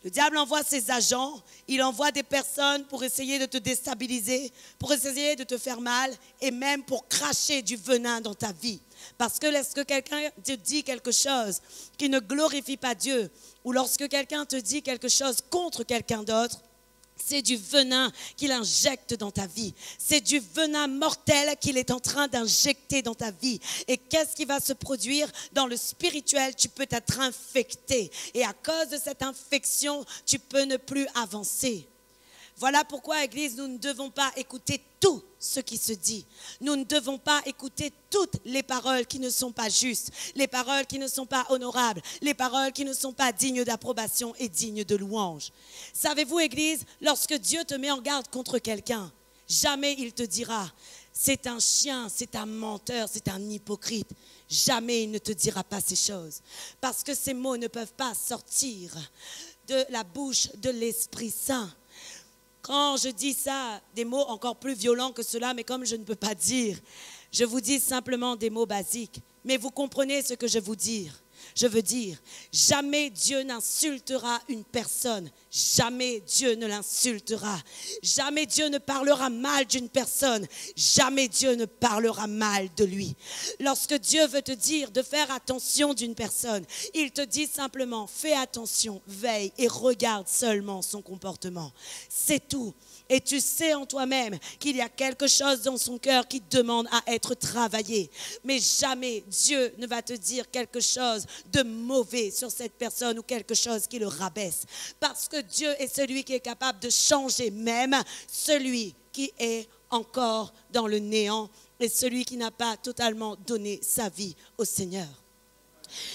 Le diable envoie ses agents, il envoie des personnes pour essayer de te déstabiliser, pour essayer de te faire mal et même pour cracher du venin dans ta vie. Parce que lorsque quelqu'un te dit quelque chose qui ne glorifie pas Dieu ou lorsque quelqu'un te dit quelque chose contre quelqu'un d'autre, c'est du venin qu'il injecte dans ta vie. C'est du venin mortel qu'il est en train d'injecter dans ta vie. Et qu'est-ce qui va se produire? Dans le spirituel, tu peux être infecté. Et à cause de cette infection, tu peux ne plus avancer. Voilà pourquoi, Église, nous ne devons pas écouter tout ce qui se dit. Nous ne devons pas écouter toutes les paroles qui ne sont pas justes, les paroles qui ne sont pas honorables, les paroles qui ne sont pas dignes d'approbation et dignes de louange. Savez-vous, Église, lorsque Dieu te met en garde contre quelqu'un, jamais il te dira « c'est un chien, c'est un menteur, c'est un hypocrite ». Jamais il ne te dira pas ces choses. Parce que ces mots ne peuvent pas sortir de la bouche de l'Esprit Saint. Quand je dis ça, des mots encore plus violents que cela, mais comme je ne peux pas dire, je vous dis simplement des mots basiques. Mais vous comprenez ce que je veux dire. Jamais Dieu n'insultera une personne. Jamais Dieu ne l'insultera. Jamais Dieu ne parlera mal d'une personne. Jamais Dieu ne parlera mal de lui. Lorsque Dieu veut te dire de faire attention d'une personne, il te dit simplement, fais attention, veille et regarde seulement son comportement. C'est tout. Et tu sais en toi-même qu'il y a quelque chose dans son cœur qui demande à être travaillé. Mais jamais Dieu ne va te dire quelque chose de mauvais sur cette personne ou quelque chose qui le rabaisse. Parce que Dieu est celui qui est capable de changer même celui qui est encore dans le néant et celui qui n'a pas totalement donné sa vie au Seigneur.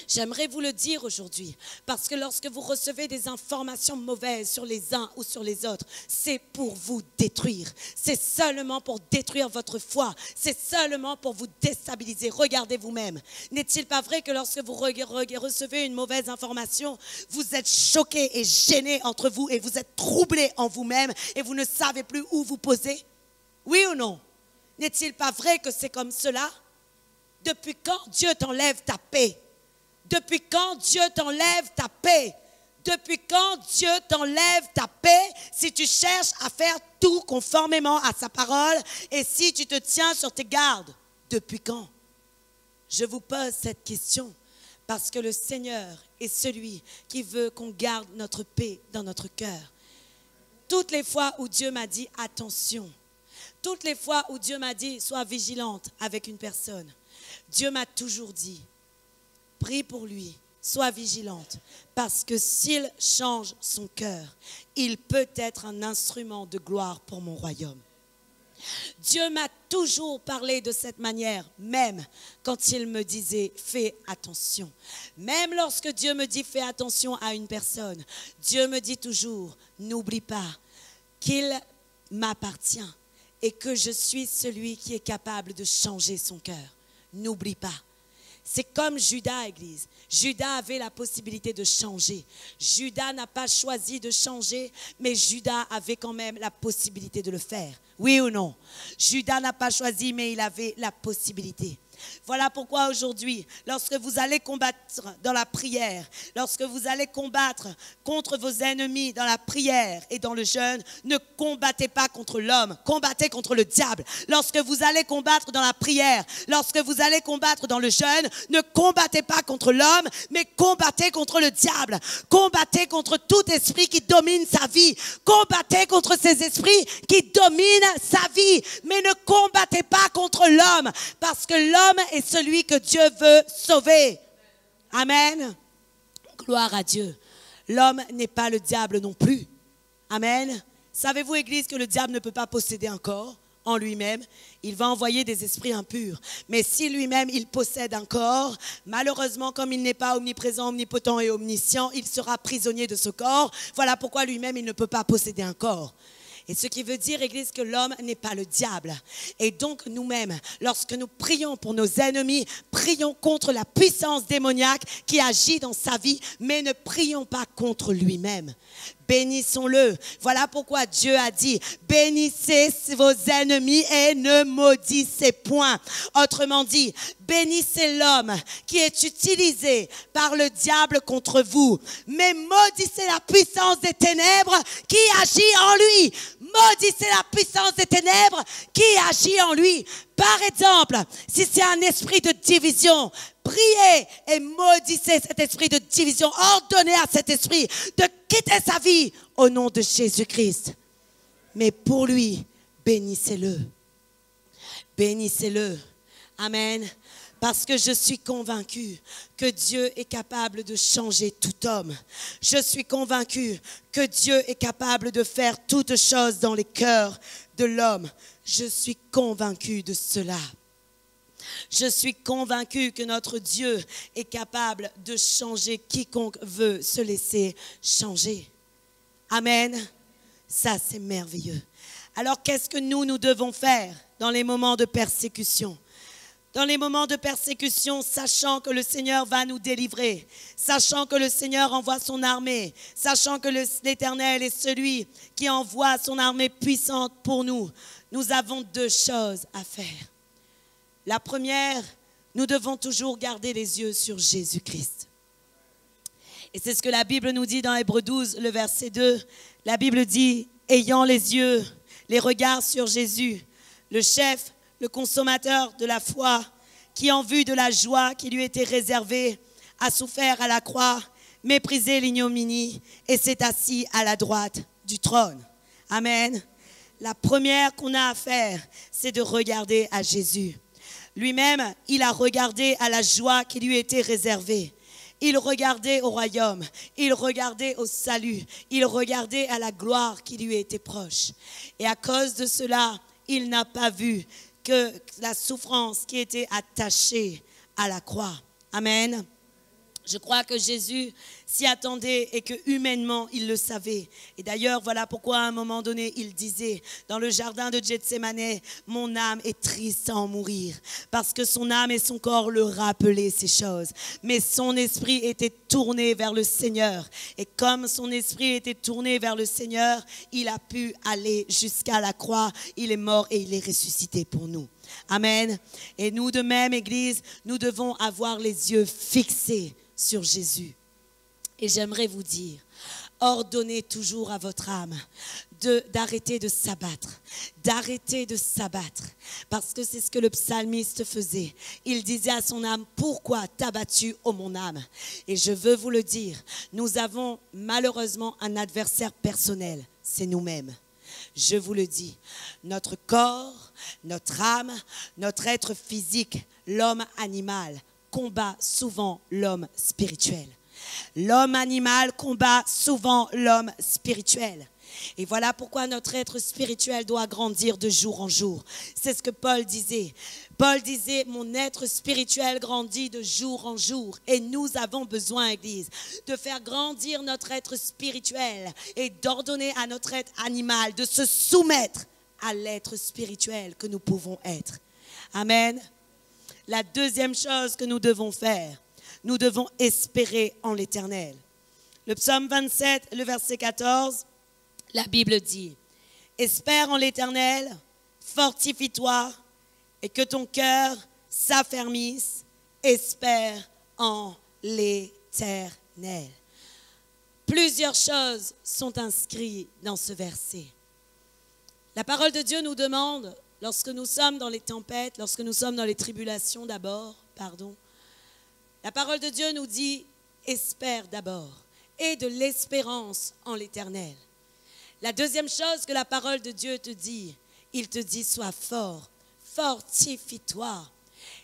J'aimerais vous le dire aujourd'hui, parce que lorsque vous recevez des informations mauvaises sur les uns ou sur les autres, c'est pour vous détruire. C'est seulement pour détruire votre foi. C'est seulement pour vous déstabiliser. Regardez vous-même. N'est-il pas vrai que lorsque vous recevez une mauvaise information, vous êtes choqué et gêné entre vous et vous êtes troublé en vous-même et vous ne savez plus où vous poser? Oui ou non? N'est-il pas vrai que c'est comme cela? Depuis quand Dieu t'enlève ta paix? Depuis quand Dieu t'enlève ta paix? Depuis quand Dieu t'enlève ta paix si tu cherches à faire tout conformément à sa parole et si tu te tiens sur tes gardes? Depuis quand? Je vous pose cette question parce que le Seigneur est celui qui veut qu'on garde notre paix dans notre cœur. Toutes les fois où Dieu m'a dit attention, toutes les fois où Dieu m'a dit sois vigilante avec une personne, Dieu m'a toujours dit prie pour lui, sois vigilante, parce que s'il change son cœur, il peut être un instrument de gloire pour mon royaume. Dieu m'a toujours parlé de cette manière, même quand il me disait fais attention. Même lorsque Dieu me dit fais attention à une personne, Dieu me dit toujours n'oublie pas qu'il m'appartient et que je suis celui qui est capable de changer son cœur. N'oublie pas. C'est comme Judas, Église. Judas avait la possibilité de changer. Judas n'a pas choisi de changer, mais Judas avait quand même la possibilité de le faire. Oui ou non? Judas n'a pas choisi, mais il avait la possibilité. Voilà pourquoi aujourd'hui, lorsque vous allez combattre dans la prière, lorsque vous allez combattre contre vos ennemis dans la prière et dans le jeûne, ne combattez pas contre l'homme, combattez contre le diable. Lorsque vous allez combattre dans la prière, lorsque vous allez combattre dans le jeûne, ne combattez pas contre l'homme, mais combattez contre le diable. Combattez contre tout esprit qui domine sa vie. Combattez contre ces esprits qui dominent sa vie, mais ne combattez pas contre l'homme, parce que l'homme est celui que Dieu veut sauver. Amen. Gloire à Dieu. L'homme n'est pas le diable non plus. Amen. Savez-vous, Église, que le diable ne peut pas posséder un corps en lui-même? Il va envoyer des esprits impurs. Mais si lui-même, il possède un corps, malheureusement, comme il n'est pas omniprésent, omnipotent et omniscient, il sera prisonnier de ce corps. Voilà pourquoi lui-même, il ne peut pas posséder un corps. Et ce qui veut dire, Église, que l'homme n'est pas le diable. Et donc nous-mêmes, lorsque nous prions pour nos ennemis, prions contre la puissance démoniaque qui agit dans sa vie, mais ne prions pas contre lui-même. Bénissons-le. Voilà pourquoi Dieu a dit, bénissez vos ennemis et ne maudissez point. Autrement dit, bénissez l'homme qui est utilisé par le diable contre vous, mais maudissez la puissance des ténèbres qui agit en lui. Maudissez la puissance des ténèbres qui agit en lui. Par exemple, si c'est un esprit de division, priez et maudissez cet esprit de division. Ordonnez à cet esprit de quitter sa vie au nom de Jésus-Christ. Mais pour lui, bénissez-le. Bénissez-le. Amen. Parce que je suis convaincue que Dieu est capable de changer tout homme. Je suis convaincue que Dieu est capable de faire toutes choses dans les cœurs de l'homme. Je suis convaincue de cela. Je suis convaincue que notre Dieu est capable de changer quiconque veut se laisser changer. Amen. Ça, c'est merveilleux. Alors, qu'est-ce que nous devons faire dans les moments de persécution? Dans les moments de persécution, sachant que le Seigneur va nous délivrer, sachant que le Seigneur envoie son armée, sachant que l'Éternel est celui qui envoie son armée puissante pour nous, nous avons deux choses à faire. La première, nous devons toujours garder les yeux sur Jésus-Christ. Et c'est ce que la Bible nous dit dans Hébreux 12, le verset 2. La Bible dit, ayant les yeux, les regards sur Jésus, le chef, le consommateur de la foi, qui en vue de la joie qui lui était réservée, a souffert à la croix, méprisé l'ignominie et s'est assis à la droite du trône. Amen. La première qu'on a à faire, c'est de regarder à Jésus. Lui-même, il a regardé à la joie qui lui était réservée. Il regardait au royaume, il regardait au salut, il regardait à la gloire qui lui était proche. Et à cause de cela, il n'a pas vu que la souffrance qui était attachée à la croix. Amen. Je crois que Jésus s'y attendait et que humainement, il le savait. Et d'ailleurs, voilà pourquoi à un moment donné, il disait, dans le jardin de Gethsémane, « Mon âme est triste à en mourir. » Parce que son âme et son corps le rappelaient ces choses. Mais son esprit était tourné vers le Seigneur. Et comme son esprit était tourné vers le Seigneur, il a pu aller jusqu'à la croix. Il est mort et il est ressuscité pour nous. Amen. Et nous de même, Église, nous devons avoir les yeux fixés sur Jésus. Et j'aimerais vous dire, ordonnez toujours à votre âme d'arrêter de s'abattre, parce que c'est ce que le psalmiste faisait. Il disait à son âme, pourquoi t'as-tu, ô mon âme? Et je veux vous le dire, nous avons malheureusement un adversaire personnel, c'est nous-mêmes. Je vous le dis, notre corps, notre âme, notre être physique, l'homme animal, combat souvent l'homme spirituel. L'homme animal combat souvent l'homme spirituel. Et voilà pourquoi notre être spirituel doit grandir de jour en jour. C'est ce que Paul disait. Paul disait, mon être spirituel grandit de jour en jour. Et nous avons besoin, Église, de faire grandir notre être spirituel et d'ordonner à notre être animal de se soumettre à l'être spirituel que nous pouvons être. Amen. La deuxième chose que nous devons faire, nous devons espérer en l'Éternel. Le psaume 27, le verset 14, la Bible dit, « Espère en l'Éternel, fortifie-toi et que ton cœur s'affermisse, espère en l'Éternel. » Plusieurs choses sont inscrites dans ce verset. La parole de Dieu nous demande, lorsque nous sommes dans les tempêtes, lorsque nous sommes dans les tribulations la parole de Dieu nous dit, espère d'abord, et de l'espérance en l'Éternel. La deuxième chose que la parole de Dieu te dit, il te dit, sois fort, fortifie-toi.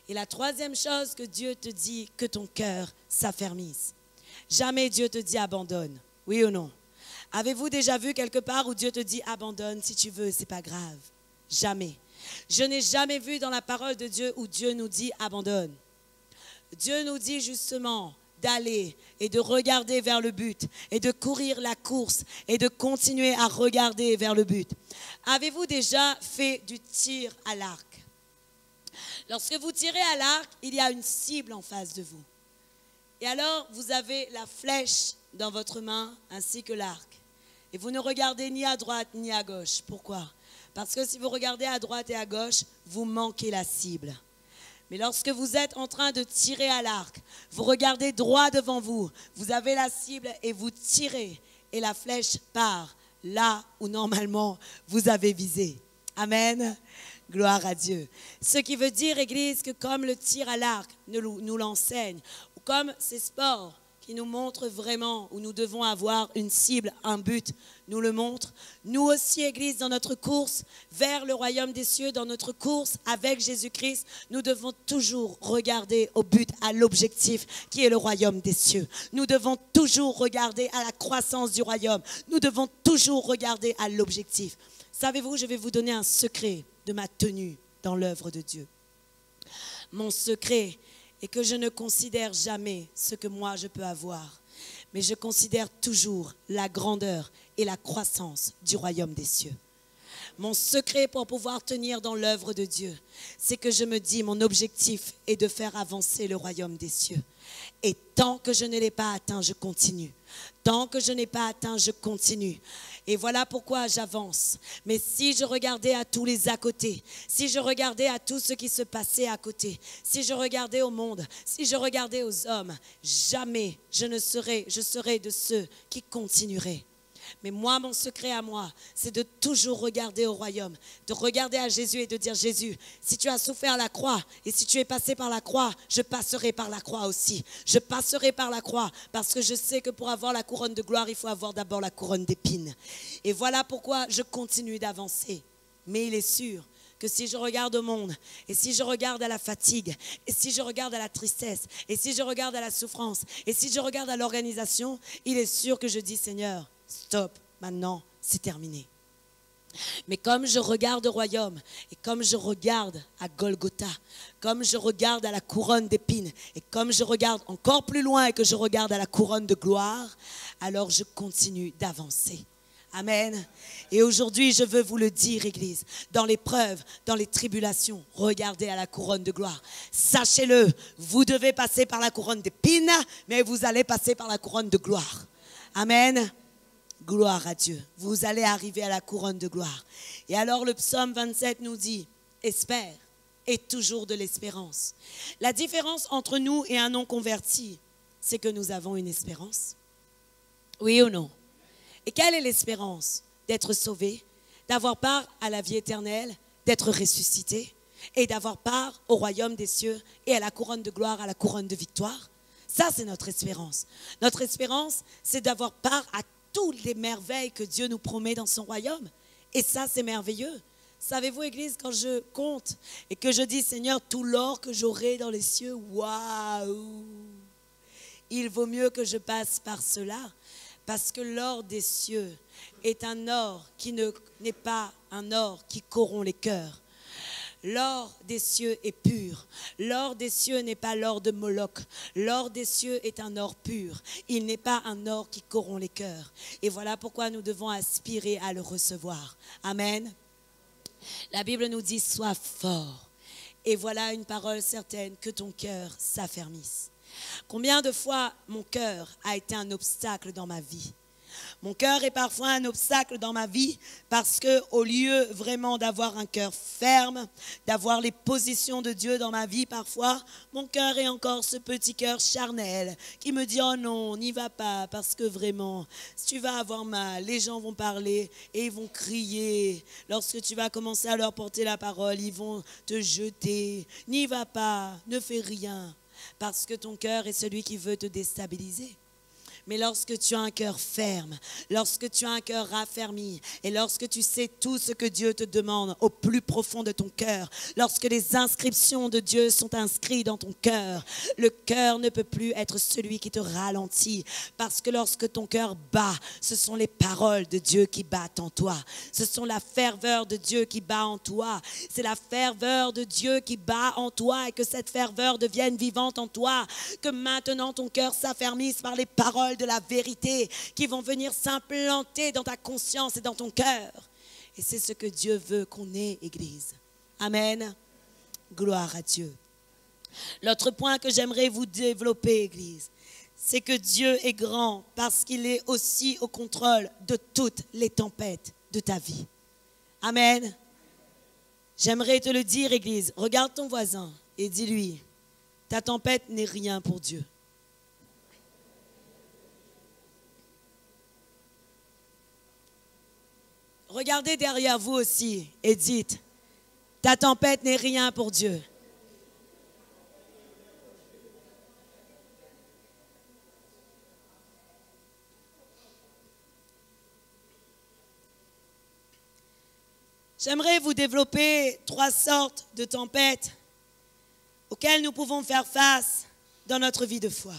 Et la troisième chose que Dieu te dit, que ton cœur s'affermisse. Jamais Dieu te dit abandonne, oui ou non? Avez-vous déjà vu quelque part où Dieu te dit abandonne, si tu veux, c'est pas grave? Jamais. Je n'ai jamais vu dans la parole de Dieu où Dieu nous dit abandonne. Dieu nous dit justement d'aller et de regarder vers le but et de courir la course et de continuer à regarder vers le but. Avez-vous déjà fait du tir à l'arc? Lorsque vous tirez à l'arc, il y a une cible en face de vous. Et alors, vous avez la flèche dans votre main ainsi que l'arc. Et vous ne regardez ni à droite ni à gauche. Pourquoi? Parce que si vous regardez à droite et à gauche, vous manquez la cible. Mais lorsque vous êtes en train de tirer à l'arc, vous regardez droit devant vous, vous avez la cible et vous tirez et la flèche part là où normalement vous avez visé. Amen. Gloire à Dieu. Ce qui veut dire, Église, que comme le tir à l'arc nous l'enseigne, ou comme ces sports qui nous montre vraiment où nous devons avoir une cible, un but, nous le montre. Nous aussi, Église, dans notre course vers le royaume des cieux, dans notre course avec Jésus-Christ, nous devons toujours regarder au but, à l'objectif qui est le royaume des cieux. Nous devons toujours regarder à la croissance du royaume. Nous devons toujours regarder à l'objectif. Savez-vous, je vais vous donner un secret de ma tenue dans l'œuvre de Dieu. Mon secret est que je ne considère jamais ce que moi je peux avoir, mais je considère toujours la grandeur et la croissance du royaume des cieux. Mon secret pour pouvoir tenir dans l'œuvre de Dieu, c'est que je me dis, mon objectif est de faire avancer le royaume des cieux. Et tant que je ne l'ai pas atteint, je continue. Tant que je n'ai pas atteint, je continue. Et voilà pourquoi j'avance. Mais si je regardais à tous les à côté, si je regardais à tout ce qui se passait à côté, si je regardais au monde, si je regardais aux hommes, jamais je serais de ceux qui continueraient. Mais moi, mon secret à moi, c'est de toujours regarder au royaume, de regarder à Jésus et de dire, Jésus, si tu as souffert la croix et si tu es passé par la croix, je passerai par la croix aussi. Je passerai par la croix parce que je sais que pour avoir la couronne de gloire, il faut avoir d'abord la couronne d'épines. Et voilà pourquoi je continue d'avancer. Mais il est sûr que si je regarde au monde, et si je regarde à la fatigue, et si je regarde à la tristesse, et si je regarde à la souffrance, et si je regarde à l'organisation, il est sûr que je dis, Seigneur, stop, maintenant, c'est terminé. Mais comme je regarde au royaume, et comme je regarde à Golgotha, comme je regarde à la couronne d'épines, et comme je regarde encore plus loin et que je regarde à la couronne de gloire, alors je continue d'avancer. Amen. Et aujourd'hui, je veux vous le dire, Église, dans l'épreuve, dans les tribulations, regardez à la couronne de gloire. Sachez-le, vous devez passer par la couronne d'épines, mais vous allez passer par la couronne de gloire. Amen. Gloire à Dieu. Vous allez arriver à la couronne de gloire. Et alors le psaume 27 nous dit, espère et toujours de l'espérance. La différence entre nous et un non-converti, c'est que nous avons une espérance. Oui ou non? Et quelle est l'espérance? D'être sauvé, d'avoir part à la vie éternelle, d'être ressuscité et d'avoir part au royaume des cieux et à la couronne de gloire, à la couronne de victoire. Ça, c'est notre espérance. Notre espérance, c'est d'avoir part à toutes les merveilles que Dieu nous promet dans son royaume. Et ça, c'est merveilleux. Savez-vous, Église, quand je compte et que je dis, Seigneur, tout l'or que j'aurai dans les cieux, waouh! Il vaut mieux que je passe par cela, parce que l'or des cieux est un or qui n'est pas un or qui corrompt les cœurs. L'or des cieux est pur. L'or des cieux n'est pas l'or de Moloch. L'or des cieux est un or pur. Il n'est pas un or qui corrompt les cœurs. Et voilà pourquoi nous devons aspirer à le recevoir. Amen. La Bible nous dit, sois fort. Et voilà une parole certaine, que ton cœur s'affermisse. Combien de fois mon cœur a été un obstacle dans ma vie? Mon cœur est parfois un obstacle dans ma vie parce que au lieu vraiment d'avoir un cœur ferme, d'avoir les positions de Dieu dans ma vie parfois, mon cœur est encore ce petit cœur charnel qui me dit « Oh non, n'y va pas parce que vraiment, tu vas avoir mal, les gens vont parler et ils vont crier. Lorsque tu vas commencer à leur porter la parole, ils vont te jeter. N'y va pas, ne fais rien parce que ton cœur est celui qui veut te déstabiliser. » Mais lorsque tu as un cœur ferme, lorsque tu as un cœur raffermi et lorsque tu sais tout ce que Dieu te demande au plus profond de ton cœur, lorsque les inscriptions de Dieu sont inscrites dans ton cœur, le cœur ne peut plus être celui qui te ralentit parce que lorsque ton cœur bat, ce sont les paroles de Dieu qui battent en toi. Ce sont la ferveur de Dieu qui bat en toi. C'est la ferveur de Dieu qui bat en toi et que cette ferveur devienne vivante en toi, que maintenant ton cœur s'affermisse par les paroles de la vérité qui vont venir s'implanter dans ta conscience et dans ton cœur. Et c'est ce que Dieu veut qu'on ait, Église. Amen. Gloire à Dieu. L'autre point que j'aimerais vous développer, Église, c'est que Dieu est grand parce qu'il est aussi au contrôle de toutes les tempêtes de ta vie. Amen. J'aimerais te le dire, Église. Regarde ton voisin et dis-lui, ta tempête n'est rien pour Dieu. Regardez derrière vous aussi et dites, ta tempête n'est rien pour Dieu. J'aimerais vous développer 3 sortes de tempêtes auxquelles nous pouvons faire face dans notre vie de foi.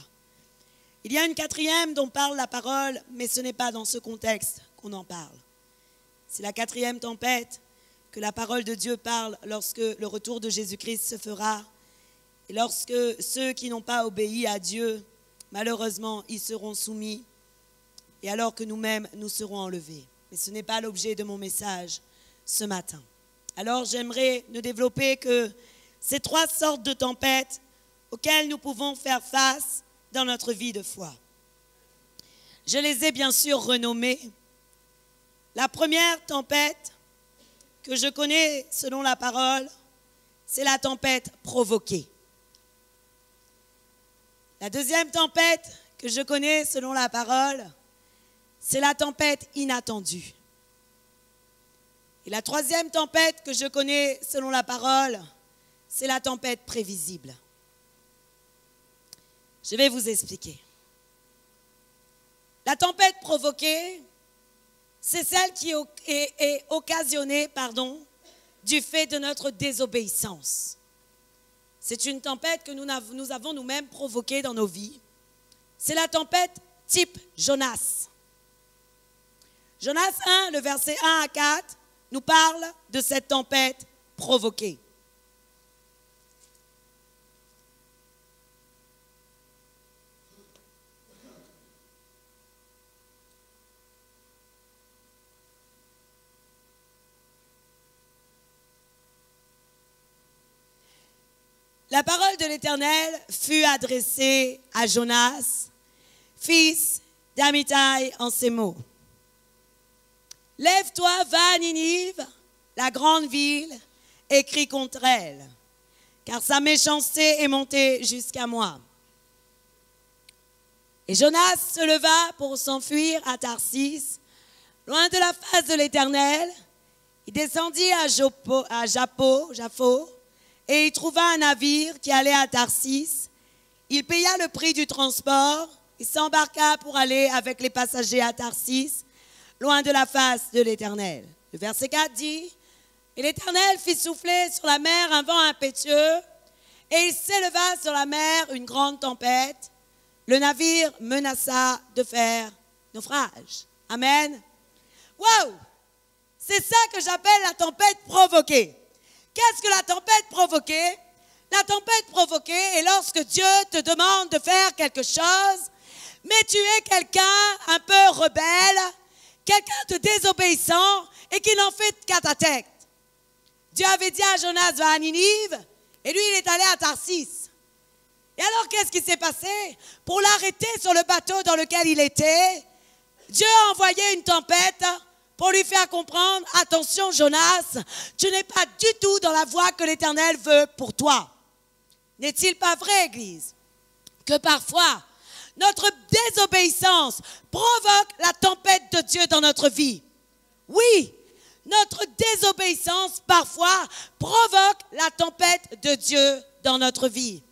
Il y a une 4e dont parle la parole, mais ce n'est pas dans ce contexte qu'on en parle. C'est la 4e tempête que la parole de Dieu parle lorsque le retour de Jésus-Christ se fera et lorsque ceux qui n'ont pas obéi à Dieu, malheureusement, ils seront soumis et alors que nous-mêmes, nous serons enlevés. Mais ce n'est pas l'objet de mon message ce matin. Alors j'aimerais nous développer que ces 3 sortes de tempêtes auxquelles nous pouvons faire face dans notre vie de foi. Je les ai bien sûr renommées. La première tempête que je connais selon la parole, c'est la tempête provoquée. La deuxième tempête que je connais selon la parole, c'est la tempête inattendue. Et la 3e tempête que je connais selon la parole, c'est la tempête prévisible. Je vais vous expliquer. La tempête provoquée, c'est celle qui est occasionnée, du fait de notre désobéissance. C'est une tempête que nous avons nous-mêmes provoquée dans nos vies. C'est la tempête type Jonas. Jonas 1, le verset 1 à 4, nous parle de cette tempête provoquée. La parole de l'Éternel fut adressée à Jonas, fils d'Amittai, en ces mots. Lève-toi, va à Ninive, la grande ville, et crie contre elle, car sa méchanceté est montée jusqu'à moi. Et Jonas se leva pour s'enfuir à Tarsis, loin de la face de l'Éternel. Il descendit à Jaffo, et il trouva un navire qui allait à Tarsis. Il paya le prix du transport et s'embarqua pour aller avec les passagers à Tarsis, loin de la face de l'Éternel. Le verset 4 dit, « Et l'Éternel fit souffler sur la mer un vent impétueux, et il s'éleva sur la mer une grande tempête. Le navire menaça de faire naufrage. » Amen. Wow! C'est ça que j'appelle la tempête provoquée. Qu'est-ce que la tempête provoquée? La tempête provoquée est lorsque Dieu te demande de faire quelque chose, mais tu es quelqu'un un peu rebelle, quelqu'un de désobéissant et qui n'en fait qu'à ta tête. Dieu avait dit à Jonas, va à Ninive, et lui, il est allé à Tarsis. Et alors, qu'est-ce qui s'est passé? Pour l'arrêter sur le bateau dans lequel il était, Dieu a envoyé une tempête pour lui faire comprendre, attention Jonas, tu n'es pas du tout dans la voie que l'Éternel veut pour toi. N'est-il pas vrai, Église, que parfois, notre désobéissance provoque la tempête de Dieu dans notre vie? Oui, notre désobéissance parfois provoque la tempête de Dieu dans notre vie.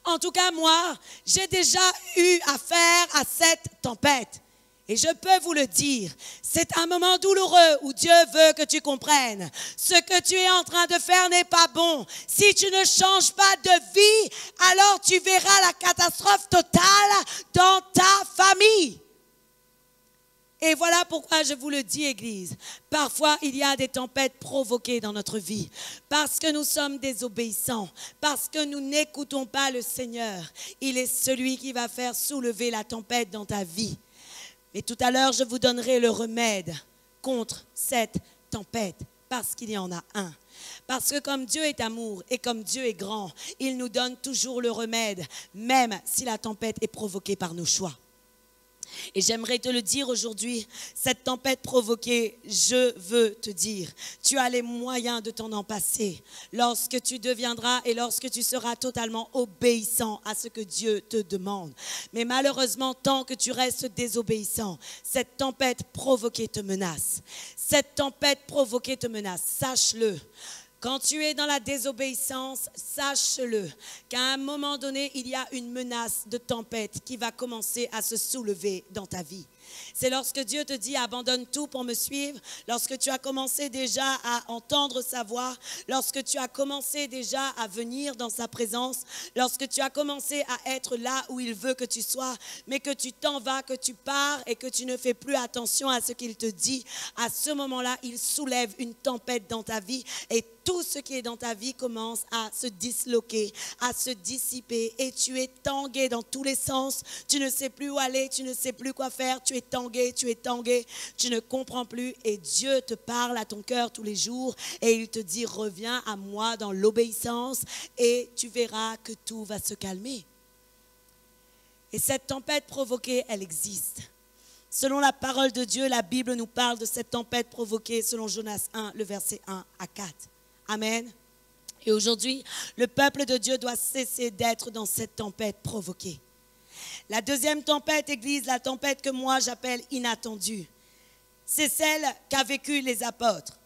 En tout cas, moi, j'ai déjà eu affaire à cette tempête. Et je peux vous le dire, c'est un moment douloureux où Dieu veut que tu comprennes. Ce que tu es en train de faire n'est pas bon. Si tu ne changes pas de vie, alors tu verras la catastrophe totale dans ta famille. Et voilà pourquoi je vous le dis, Église. Parfois, il y a des tempêtes provoquées dans notre vie. Parce que nous sommes désobéissants. Parce que nous n'écoutons pas le Seigneur. Il est celui qui va faire soulever la tempête dans ta vie. Et tout à l'heure, je vous donnerai le remède contre cette tempête, parce qu'il y en a un. Parce que comme Dieu est amour et comme Dieu est grand, il nous donne toujours le remède, même si la tempête est provoquée par nos choix. Et j'aimerais te le dire aujourd'hui, cette tempête provoquée, je veux te dire, tu as les moyens de t'en passer lorsque tu deviendras et lorsque tu seras totalement obéissant à ce que Dieu te demande. Mais malheureusement, tant que tu restes désobéissant, cette tempête provoquée te menace. Cette tempête provoquée te menace, sache-le. Quand tu es dans la désobéissance, sache-le qu'à un moment donné, il y a une menace de tempête qui va commencer à se soulever dans ta vie. C'est lorsque Dieu te dit abandonne tout pour me suivre, lorsque tu as commencé déjà à entendre sa voix, lorsque tu as commencé déjà à venir dans sa présence, lorsque tu as commencé à être là où il veut que tu sois, mais que tu t'en vas, que tu pars et que tu ne fais plus attention à ce qu'il te dit. À ce moment-là, il soulève une tempête dans ta vie et tout ce qui est dans ta vie commence à se disloquer, à se dissiper et tu es tangué dans tous les sens. Tu ne sais plus où aller, tu ne sais plus quoi faire, tu es tangué, tu ne comprends plus et Dieu te parle à ton cœur tous les jours et il te dit reviens à moi dans l'obéissance et tu verras que tout va se calmer. Et cette tempête provoquée, elle existe. Selon la parole de Dieu, la Bible nous parle de cette tempête provoquée selon Jonas 1, le verset 1 à 4. Amen. Et aujourd'hui, le peuple de Dieu doit cesser d'être dans cette tempête provoquée. La deuxième tempête, Église, la tempête que moi j'appelle inattendue, c'est celle qu'a vécue les apôtres.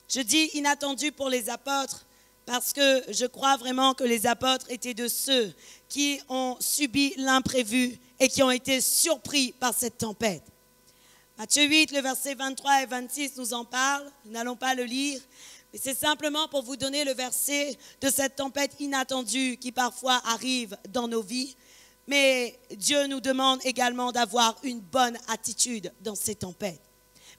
Je dis inattendue pour les apôtres parce que je crois vraiment que les apôtres étaient de ceux qui ont subi l'imprévu et qui ont été surpris par cette tempête. Matthieu 8, le verset 23 et 26 nous en parle. Nous n'allons pas le lire. Mais c'est simplement pour vous donner le verset de cette tempête inattendue qui parfois arrive dans nos vies. Mais Dieu nous demande également d'avoir une bonne attitude dans ces tempêtes.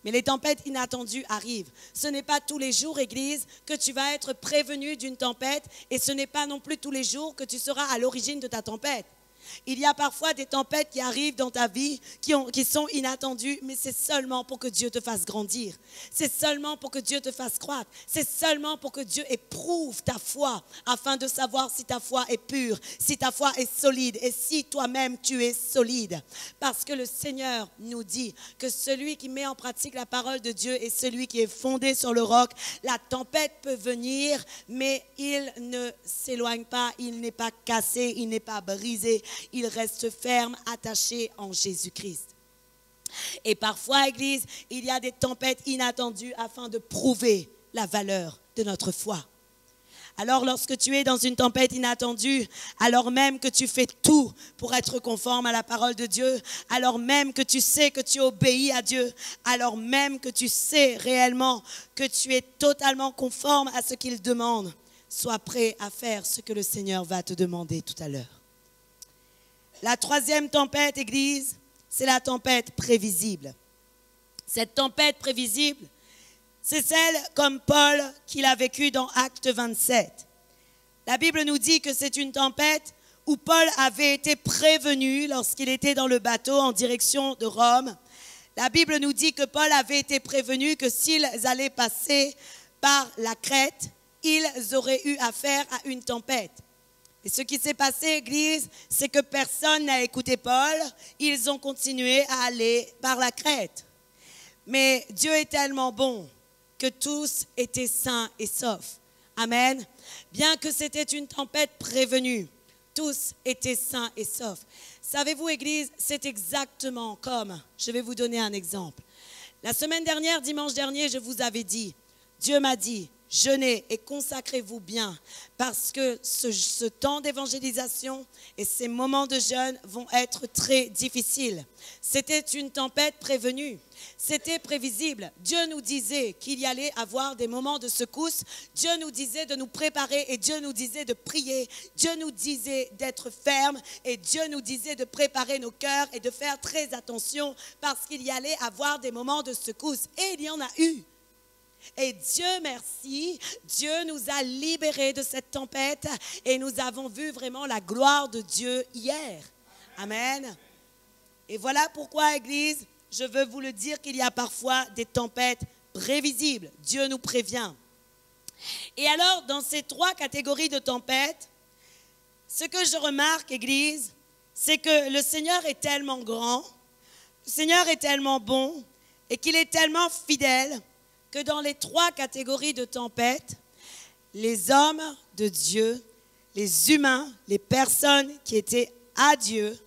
Mais les tempêtes inattendues arrivent. Ce n'est pas tous les jours, Église, que tu vas être prévenu d'une tempête et ce n'est pas non plus tous les jours que tu seras à l'origine de ta tempête. Il y a parfois des tempêtes qui arrivent dans ta vie, qui sont inattendues, mais c'est seulement pour que Dieu te fasse grandir. C'est seulement pour que Dieu te fasse croître. C'est seulement pour que Dieu éprouve ta foi, afin de savoir si ta foi est pure, si ta foi est solide et si toi-même tu es solide. Parce que le Seigneur nous dit que celui qui met en pratique la parole de Dieu est celui qui est fondé sur le roc. La tempête peut venir, mais il ne s'éloigne pas, il n'est pas cassé, il n'est pas brisé. Il reste ferme, attaché en Jésus-Christ. Et parfois, Église, il y a des tempêtes inattendues afin de prouver la valeur de notre foi. Alors, lorsque tu es dans une tempête inattendue, alors même que tu fais tout pour être conforme à la parole de Dieu, alors même que tu sais que tu obéis à Dieu, alors même que tu sais réellement que tu es totalement conforme à ce qu'il demande, sois prêt à faire ce que le Seigneur va te demander tout à l'heure. La troisième tempête, Église, c'est la tempête prévisible. Cette tempête prévisible, c'est celle comme Paul qu'il a vécue dans Acte 27. La Bible nous dit que c'est une tempête où Paul avait été prévenu lorsqu'il était dans le bateau en direction de Rome. La Bible nous dit que Paul avait été prévenu que s'ils allaient passer par la Crète, ils auraient eu affaire à une tempête. Et ce qui s'est passé, Église, c'est que personne n'a écouté Paul. Ils ont continué à aller par la Crète. Mais Dieu est tellement bon que tous étaient sains et saufs. Amen. Bien que c'était une tempête prévenue, tous étaient sains et saufs. Savez-vous, Église, c'est exactement comme, je vais vous donner un exemple. La semaine dernière, dimanche dernier, je vous avais dit, Dieu m'a dit, jeûnez et consacrez-vous bien parce que ce temps d'évangélisation et ces moments de jeûne vont être très difficiles. C'était une tempête prévenue, c'était prévisible. Dieu nous disait qu'il y allait avoir des moments de secousse. Dieu nous disait de nous préparer et Dieu nous disait de prier. Dieu nous disait d'être ferme et Dieu nous disait de préparer nos cœurs et de faire très attention parce qu'il y allait avoir des moments de secousse. Et il y en a eu. Et Dieu merci, Dieu nous a libérés de cette tempête et nous avons vu vraiment la gloire de Dieu hier. Amen. Et voilà pourquoi, Église, je veux vous le dire qu'il y a parfois des tempêtes prévisibles. Dieu nous prévient. Et alors, dans ces trois catégories de tempêtes, ce que je remarque, Église, c'est que le Seigneur est tellement grand, le Seigneur est tellement bon et qu'il est tellement fidèle que dans les trois catégories de tempêtes, les hommes de Dieu, les humains, les personnes qui étaient à Dieu,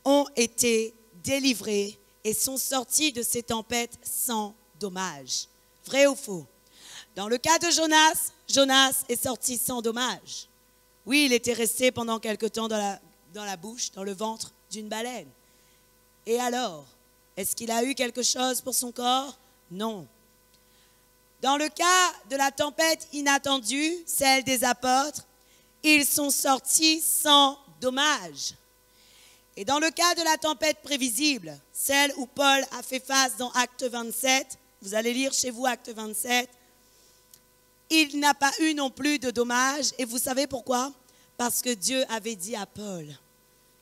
ont été délivrés et sont sortis de ces tempêtes sans dommage. Vrai ou faux? Dans le cas de Jonas, Jonas est sorti sans dommage. Oui, il était resté pendant quelque temps dans la bouche, dans le ventre d'une baleine. Et alors, Est-ce qu'il a eu quelque chose pour son corps? Non. Dans le cas de la tempête inattendue, celle des apôtres, ils sont sortis sans dommage. Et dans le cas de la tempête prévisible, celle où Paul a fait face dans Acte 27, vous allez lire chez vous Acte 27, il n'a pas eu non plus de dommages. Et vous savez pourquoi? Parce que Dieu avait dit à Paul.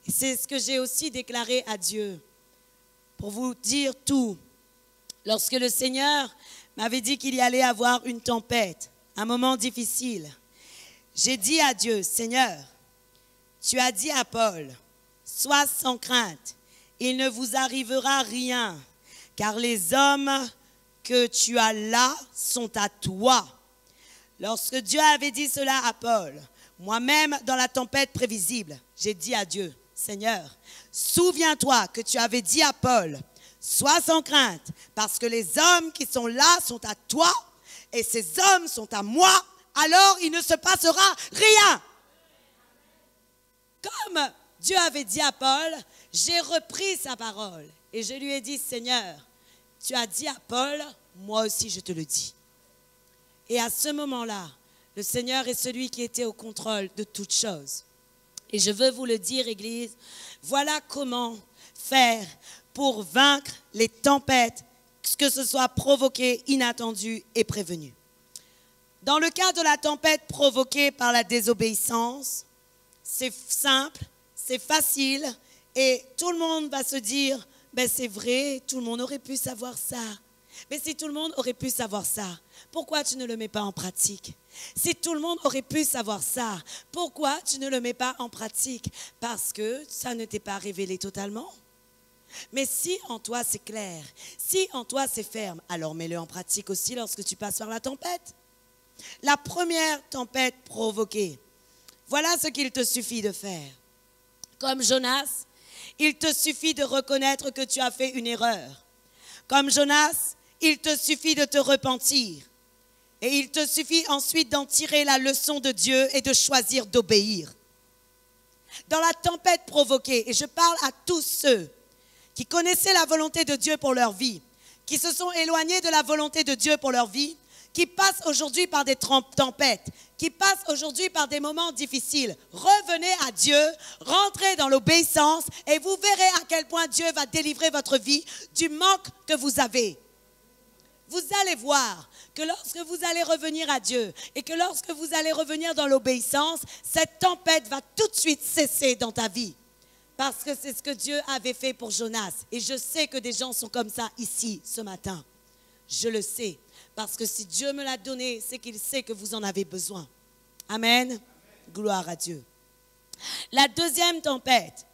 Et c'est ce que j'ai aussi déclaré à Dieu. Pour vous dire tout, lorsque le Seigneur m'avait dit qu'il y allait avoir une tempête, un moment difficile, j'ai dit à Dieu, Seigneur, tu as dit à Paul, sois sans crainte, il ne vous arrivera rien, car les hommes que tu as là sont à toi. Lorsque Dieu avait dit cela à Paul, moi-même dans la tempête prévisible, j'ai dit à Dieu, Seigneur, souviens-toi que tu avais dit à Paul, sois sans crainte, parce que les hommes qui sont là sont à toi, et ces hommes sont à moi, alors il ne se passera rien. Comme Dieu avait dit à Paul, j'ai repris sa parole, et je lui ai dit, Seigneur, tu as dit à Paul, moi aussi je te le dis. Et à ce moment-là, le Seigneur est celui qui était au contrôle de toutes choses. Et je veux vous le dire, Église, voilà comment faire pour vaincre les tempêtes, que ce soit provoquées, inattendues et prévenues. Dans le cas de la tempête provoquée par la désobéissance, c'est simple, c'est facile et tout le monde va se dire, ben c'est vrai, tout le monde aurait pu savoir ça. Mais si tout le monde aurait pu savoir ça, pourquoi tu ne le mets pas en pratique? Si tout le monde aurait pu savoir ça, pourquoi tu ne le mets pas en pratique? Parce que ça ne t'est pas révélé totalement. Mais si en toi c'est clair, si en toi c'est ferme, alors mets-le en pratique aussi lorsque tu passes par la tempête. La première tempête provoquée, voilà ce qu'il te suffit de faire. Comme Jonas, il te suffit de reconnaître que tu as fait une erreur. Comme Jonas, il te suffit de te repentir. Et il te suffit ensuite d'en tirer la leçon de Dieu et de choisir d'obéir. Dans la tempête provoquée, et je parle à tous ceux qui connaissaient la volonté de Dieu pour leur vie, qui se sont éloignés de la volonté de Dieu pour leur vie, qui passent aujourd'hui par des tempêtes, qui passent aujourd'hui par des moments difficiles. Revenez à Dieu, rentrez dans l'obéissance et vous verrez à quel point Dieu va délivrer votre vie du manque que vous avez. Vous allez voir que lorsque vous allez revenir à Dieu et que lorsque vous allez revenir dans l'obéissance, cette tempête va tout de suite cesser dans ta vie. Parce que c'est ce que Dieu avait fait pour Jonas. Et je sais que des gens sont comme ça ici ce matin. Je le sais. Parce que si Dieu me l'a donné, c'est qu'il sait que vous en avez besoin. Amen. Amen. Gloire à Dieu. La deuxième tempête.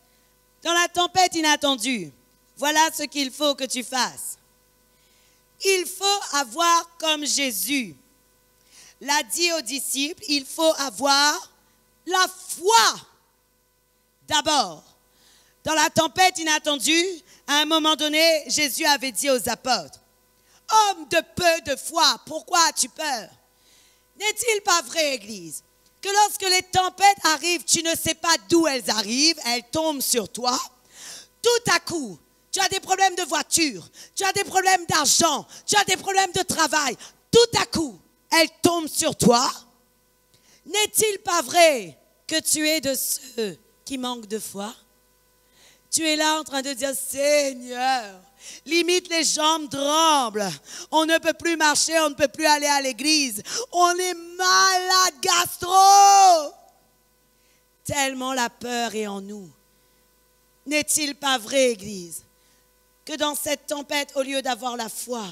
Dans la tempête inattendue, voilà ce qu'il faut que tu fasses. Il faut avoir comme Jésus l'a dit aux disciples, il faut avoir la foi. D'abord, dans la tempête inattendue, à un moment donné, Jésus avait dit aux apôtres, « Homme de peu de foi, pourquoi as-tu peur? N'est-il pas vrai, Église, que lorsque les tempêtes arrivent, tu ne sais pas d'où elles arrivent, elles tombent sur toi. Tout à coup, tu as des problèmes de voiture, tu as des problèmes d'argent, tu as des problèmes de travail. Tout à coup, elles tombent sur toi. N'est-il pas vrai que tu es de ceux qui manquent de foi? Tu es là en train de dire, Seigneur, limite les jambes tremblent. On ne peut plus marcher, on ne peut plus aller à l'église. On est malade gastro. Tellement la peur est en nous. N'est-il pas vrai, Église, que dans cette tempête, au lieu d'avoir la foi,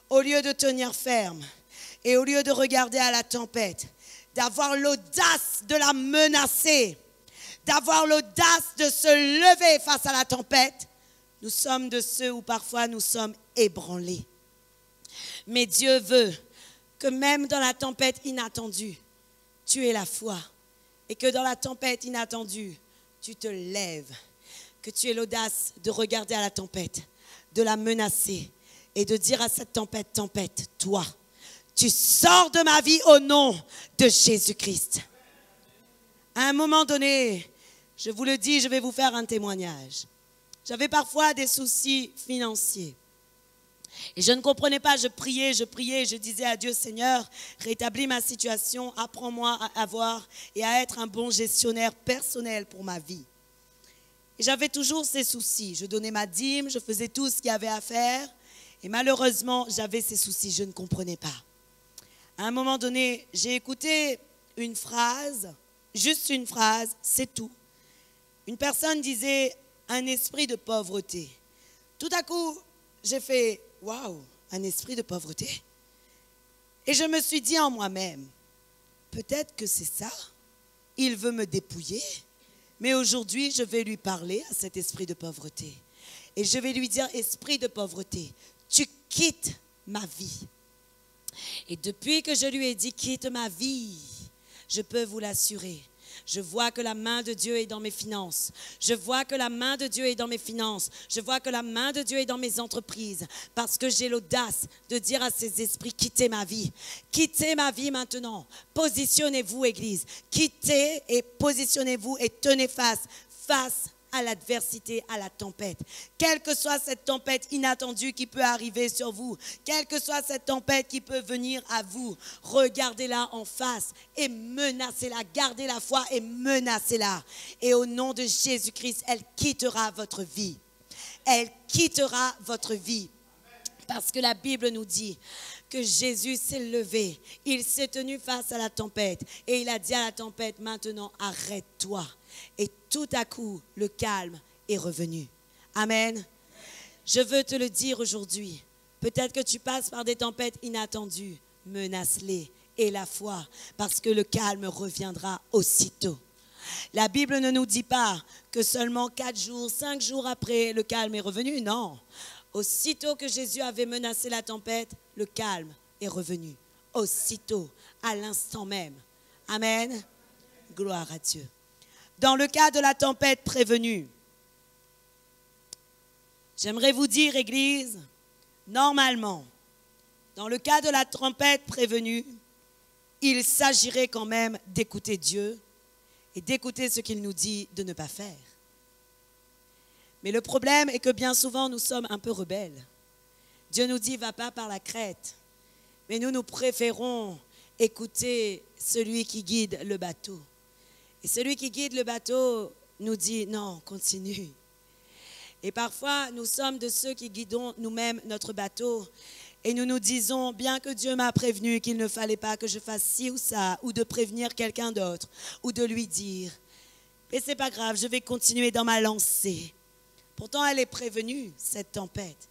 au lieu de tenir ferme et au lieu de regarder à la tempête, d'avoir l'audace de la menacer, d'avoir l'audace de se lever face à la tempête, nous sommes de ceux où parfois nous sommes ébranlés. Mais Dieu veut que même dans la tempête inattendue, tu aies la foi et que dans la tempête inattendue, tu te lèves, que tu aies l'audace de regarder à la tempête, de la menacer et de dire à cette tempête, tempête, toi, tu sors de ma vie au nom de Jésus-Christ. À un moment donné, je vous le dis, je vais vous faire un témoignage. J'avais parfois des soucis financiers. Et je ne comprenais pas, je priais, je disais à Dieu, Seigneur, rétablis ma situation, apprends-moi à avoir et à être un bon gestionnaire personnel pour ma vie. Et j'avais toujours ces soucis. Je donnais ma dîme, je faisais tout ce qu'il y avait à faire. Et malheureusement, j'avais ces soucis, je ne comprenais pas. À un moment donné, j'ai écouté une phrase, juste une phrase, c'est tout. Une personne disait un esprit de pauvreté. Tout à coup, j'ai fait waouh, un esprit de pauvreté. Et je me suis dit en moi-même, peut-être que c'est ça. Il veut me dépouiller, mais aujourd'hui, je vais lui parler à cet esprit de pauvreté. Et je vais lui dire, esprit de pauvreté, tu quittes ma vie. Et depuis que je lui ai dit, quitte ma vie, je peux vous l'assurer. Je vois que la main de Dieu est dans mes finances. Je vois que la main de Dieu est dans mes finances. Je vois que la main de Dieu est dans mes entreprises. Parce que j'ai l'audace de dire à ces esprits, quittez ma vie. Quittez ma vie maintenant. Positionnez-vous, Église. Quittez et positionnez-vous et tenez face à l'adversité, à la tempête. Quelle que soit cette tempête inattendue qui peut arriver sur vous, quelle que soit cette tempête qui peut venir à vous, regardez-la en face et menacez-la. Gardez la foi et menacez-la. Et au nom de Jésus-Christ, elle quittera votre vie. Elle quittera votre vie. Parce que la Bible nous dit que Jésus s'est levé, il s'est tenu face à la tempête et il a dit à la tempête, maintenant arrête-toi. Et tout à coup, le calme est revenu. Amen. Je veux te le dire aujourd'hui. Peut-être que tu passes par des tempêtes inattendues. Menace-les et la foi, parce que le calme reviendra aussitôt. La Bible ne nous dit pas que seulement 4 jours, 5 jours après, le calme est revenu. Non. Aussitôt que Jésus avait menacé la tempête, le calme est revenu. Aussitôt, à l'instant même. Amen. Gloire à Dieu. Dans le cas de la tempête prévenue, j'aimerais vous dire, Église, normalement, dans le cas de la tempête prévenue, il s'agirait quand même d'écouter Dieu et d'écouter ce qu'il nous dit de ne pas faire. Mais le problème est que bien souvent, nous sommes un peu rebelles. Dieu nous dit, va pas par la crête. Mais nous préférons écouter celui qui guide le bateau. Et celui qui guide le bateau nous dit, non, continue. Et parfois, nous sommes de ceux qui guidons nous-mêmes notre bateau. Et nous nous disons, bien que Dieu m'a prévenu qu'il ne fallait pas que je fasse ci ou ça, ou de prévenir quelqu'un d'autre, ou de lui dire, et c'est pas grave, je vais continuer dans ma lancée. Pourtant, elle est prévenue, cette tempête.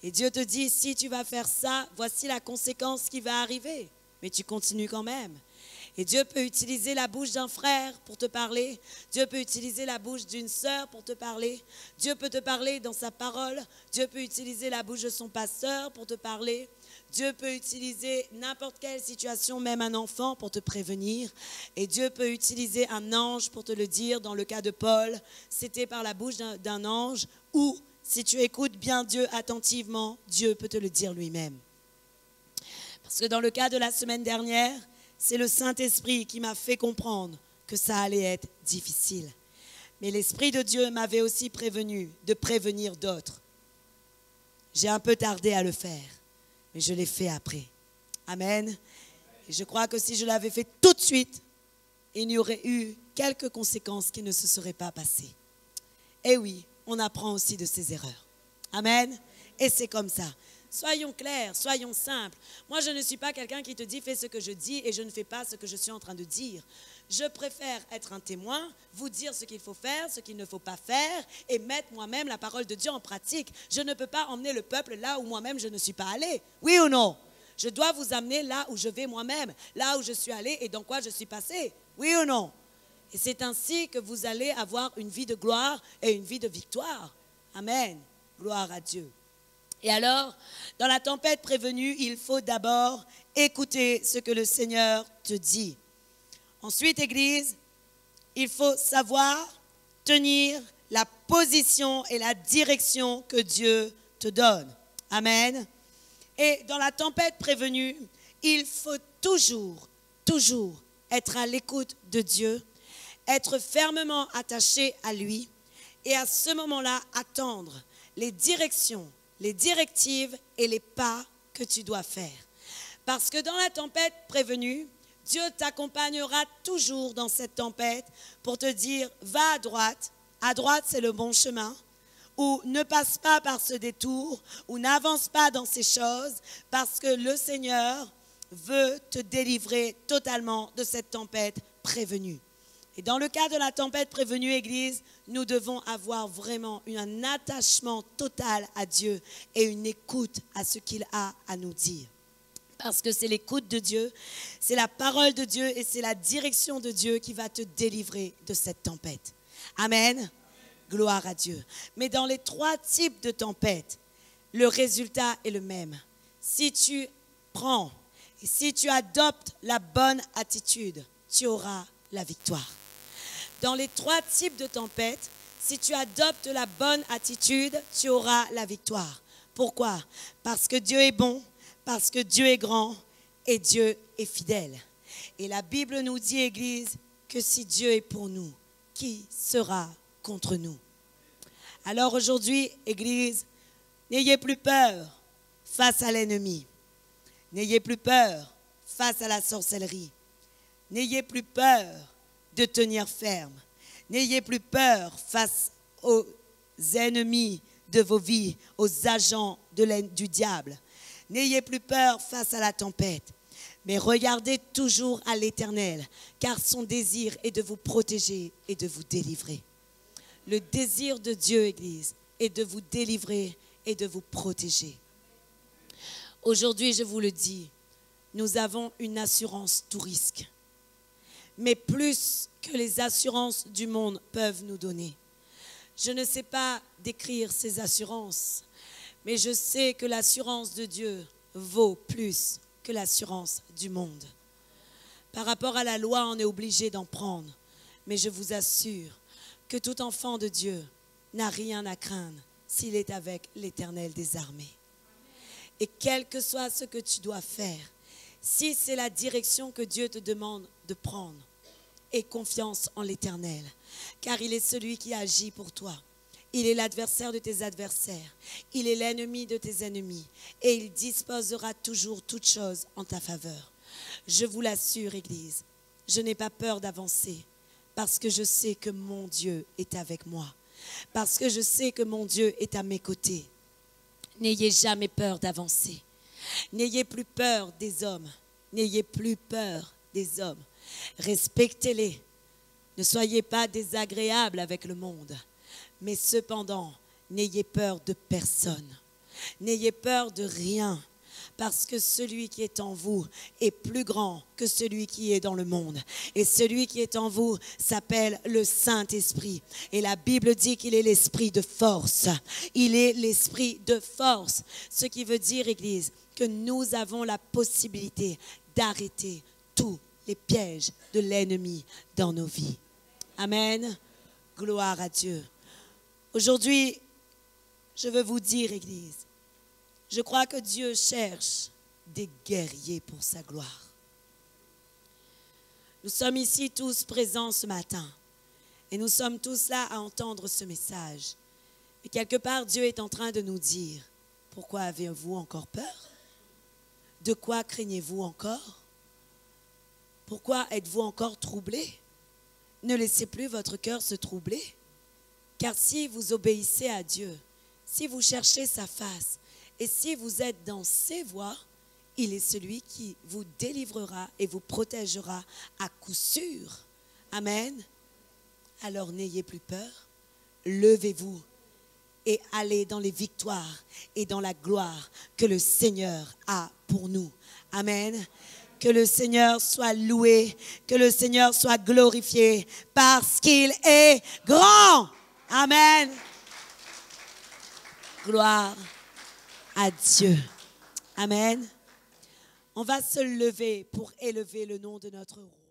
Et Dieu te dit, si tu vas faire ça, voici la conséquence qui va arriver. Mais tu continues quand même. Et Dieu peut utiliser la bouche d'un frère pour te parler. Dieu peut utiliser la bouche d'une sœur pour te parler. Dieu peut te parler dans sa parole. Dieu peut utiliser la bouche de son pasteur pour te parler. Dieu peut utiliser n'importe quelle situation, même un enfant, pour te prévenir. Et Dieu peut utiliser un ange pour te le dire. Dans le cas de Paul, c'était par la bouche d'un ange. Ou, si tu écoutes bien Dieu attentivement, Dieu peut te le dire lui-même. Parce que dans le cas de la semaine dernière, c'est le Saint-Esprit qui m'a fait comprendre que ça allait être difficile. Mais l'Esprit de Dieu m'avait aussi prévenu de prévenir d'autres. J'ai un peu tardé à le faire, mais je l'ai fait après. Amen. Et je crois que si je l'avais fait tout de suite, il y aurait eu quelques conséquences qui ne se seraient pas passées. Et oui, on apprend aussi de ses erreurs. Amen. Et c'est comme ça. Soyons clairs, soyons simples. Moi, je ne suis pas quelqu'un qui te dit « fais ce que je dis » et je ne fais pas ce que je suis en train de dire. Je préfère être un témoin, vous dire ce qu'il faut faire, ce qu'il ne faut pas faire et mettre moi-même la parole de Dieu en pratique. Je ne peux pas emmener le peuple là où moi-même je ne suis pas allé. Oui ou non? Je dois vous amener là où je vais moi-même, là où je suis allé et dans quoi je suis passé. Oui ou non? Et c'est ainsi que vous allez avoir une vie de gloire et une vie de victoire. Amen. Gloire à Dieu. Et alors, dans la tempête prévenue, il faut d'abord écouter ce que le Seigneur te dit. Ensuite, Église, il faut savoir tenir la position et la direction que Dieu te donne. Amen. Et dans la tempête prévenue, il faut toujours être à l'écoute de Dieu, être fermement attaché à lui et à ce moment-là, attendre les directions, les directives et les pas que tu dois faire. Parce que dans la tempête prévenue, Dieu t'accompagnera toujours dans cette tempête pour te dire, va à droite c'est le bon chemin, ou ne passe pas par ce détour, ou n'avance pas dans ces choses, parce que le Seigneur veut te délivrer totalement de cette tempête prévenue. Et dans le cas de la tempête prévenue, Église, nous devons avoir vraiment un attachement total à Dieu et une écoute à ce qu'il a à nous dire. Parce que c'est l'écoute de Dieu, c'est la parole de Dieu et c'est la direction de Dieu qui va te délivrer de cette tempête. Amen. Gloire à Dieu. Mais dans les 3 types de tempêtes, le résultat est le même. Si tu prends et si tu adoptes la bonne attitude, tu auras la victoire. Dans les 3 types de tempêtes, si tu adoptes la bonne attitude, tu auras la victoire. Pourquoi? Parce que Dieu est bon, parce que Dieu est grand et Dieu est fidèle. Et la Bible nous dit, Église, que si Dieu est pour nous, qui sera contre nous? Alors aujourd'hui, Église, n'ayez plus peur face à l'ennemi. N'ayez plus peur face à la sorcellerie. N'ayez plus peur de tenir ferme. N'ayez plus peur face aux ennemis de vos vies, aux agents du diable. N'ayez plus peur face à la tempête, mais regardez toujours à l'Éternel, car son désir est de vous protéger et de vous délivrer. Le désir de Dieu, Église, est de vous délivrer et de vous protéger. Aujourd'hui, je vous le dis, nous avons une assurance tout risque, mais plus que les assurances du monde peuvent nous donner. Je ne sais pas décrire ces assurances, mais je sais que l'assurance de Dieu vaut plus que l'assurance du monde. Par rapport à la loi, on est obligé d'en prendre, mais je vous assure que tout enfant de Dieu n'a rien à craindre s'il est avec l'Éternel des armées. Et quel que soit ce que tu dois faire, si c'est la direction que Dieu te demande de prendre, aie confiance en l'Éternel, car il est celui qui agit pour toi. Il est l'adversaire de tes adversaires, il est l'ennemi de tes ennemis, et il disposera toujours toutes choses en ta faveur. Je vous l'assure, Église, je n'ai pas peur d'avancer, parce que je sais que mon Dieu est avec moi, parce que je sais que mon Dieu est à mes côtés. N'ayez jamais peur d'avancer. N'ayez plus peur des hommes. N'ayez plus peur des hommes. Respectez-les. Ne soyez pas désagréables avec le monde. Mais cependant, n'ayez peur de personne. N'ayez peur de rien. Parce que celui qui est en vous est plus grand que celui qui est dans le monde. Et celui qui est en vous s'appelle le Saint-Esprit. Et la Bible dit qu'il est l'esprit de force. Il est l'esprit de force. Ce qui veut dire, Église, que nous avons la possibilité d'arrêter tous les pièges de l'ennemi dans nos vies. Amen. Gloire à Dieu. Aujourd'hui, je veux vous dire, Église, je crois que Dieu cherche des guerriers pour sa gloire. Nous sommes ici tous présents ce matin et nous sommes tous là à entendre ce message. Et quelque part, Dieu est en train de nous dire, pourquoi avez-vous encore peur? De quoi craignez-vous encore? Pourquoi êtes-vous encore troublés? Ne laissez plus votre cœur se troubler. Car si vous obéissez à Dieu, si vous cherchez sa face, et si vous êtes dans ses voies, il est celui qui vous délivrera et vous protégera à coup sûr. Amen. Alors n'ayez plus peur, levez-vous et allez dans les victoires et dans la gloire que le Seigneur a pour nous. Amen. Que le Seigneur soit loué, que le Seigneur soit glorifié parce qu'il est grand. Amen. Gloire à Dieu. Amen. On va se lever pour élever le nom de notre roi.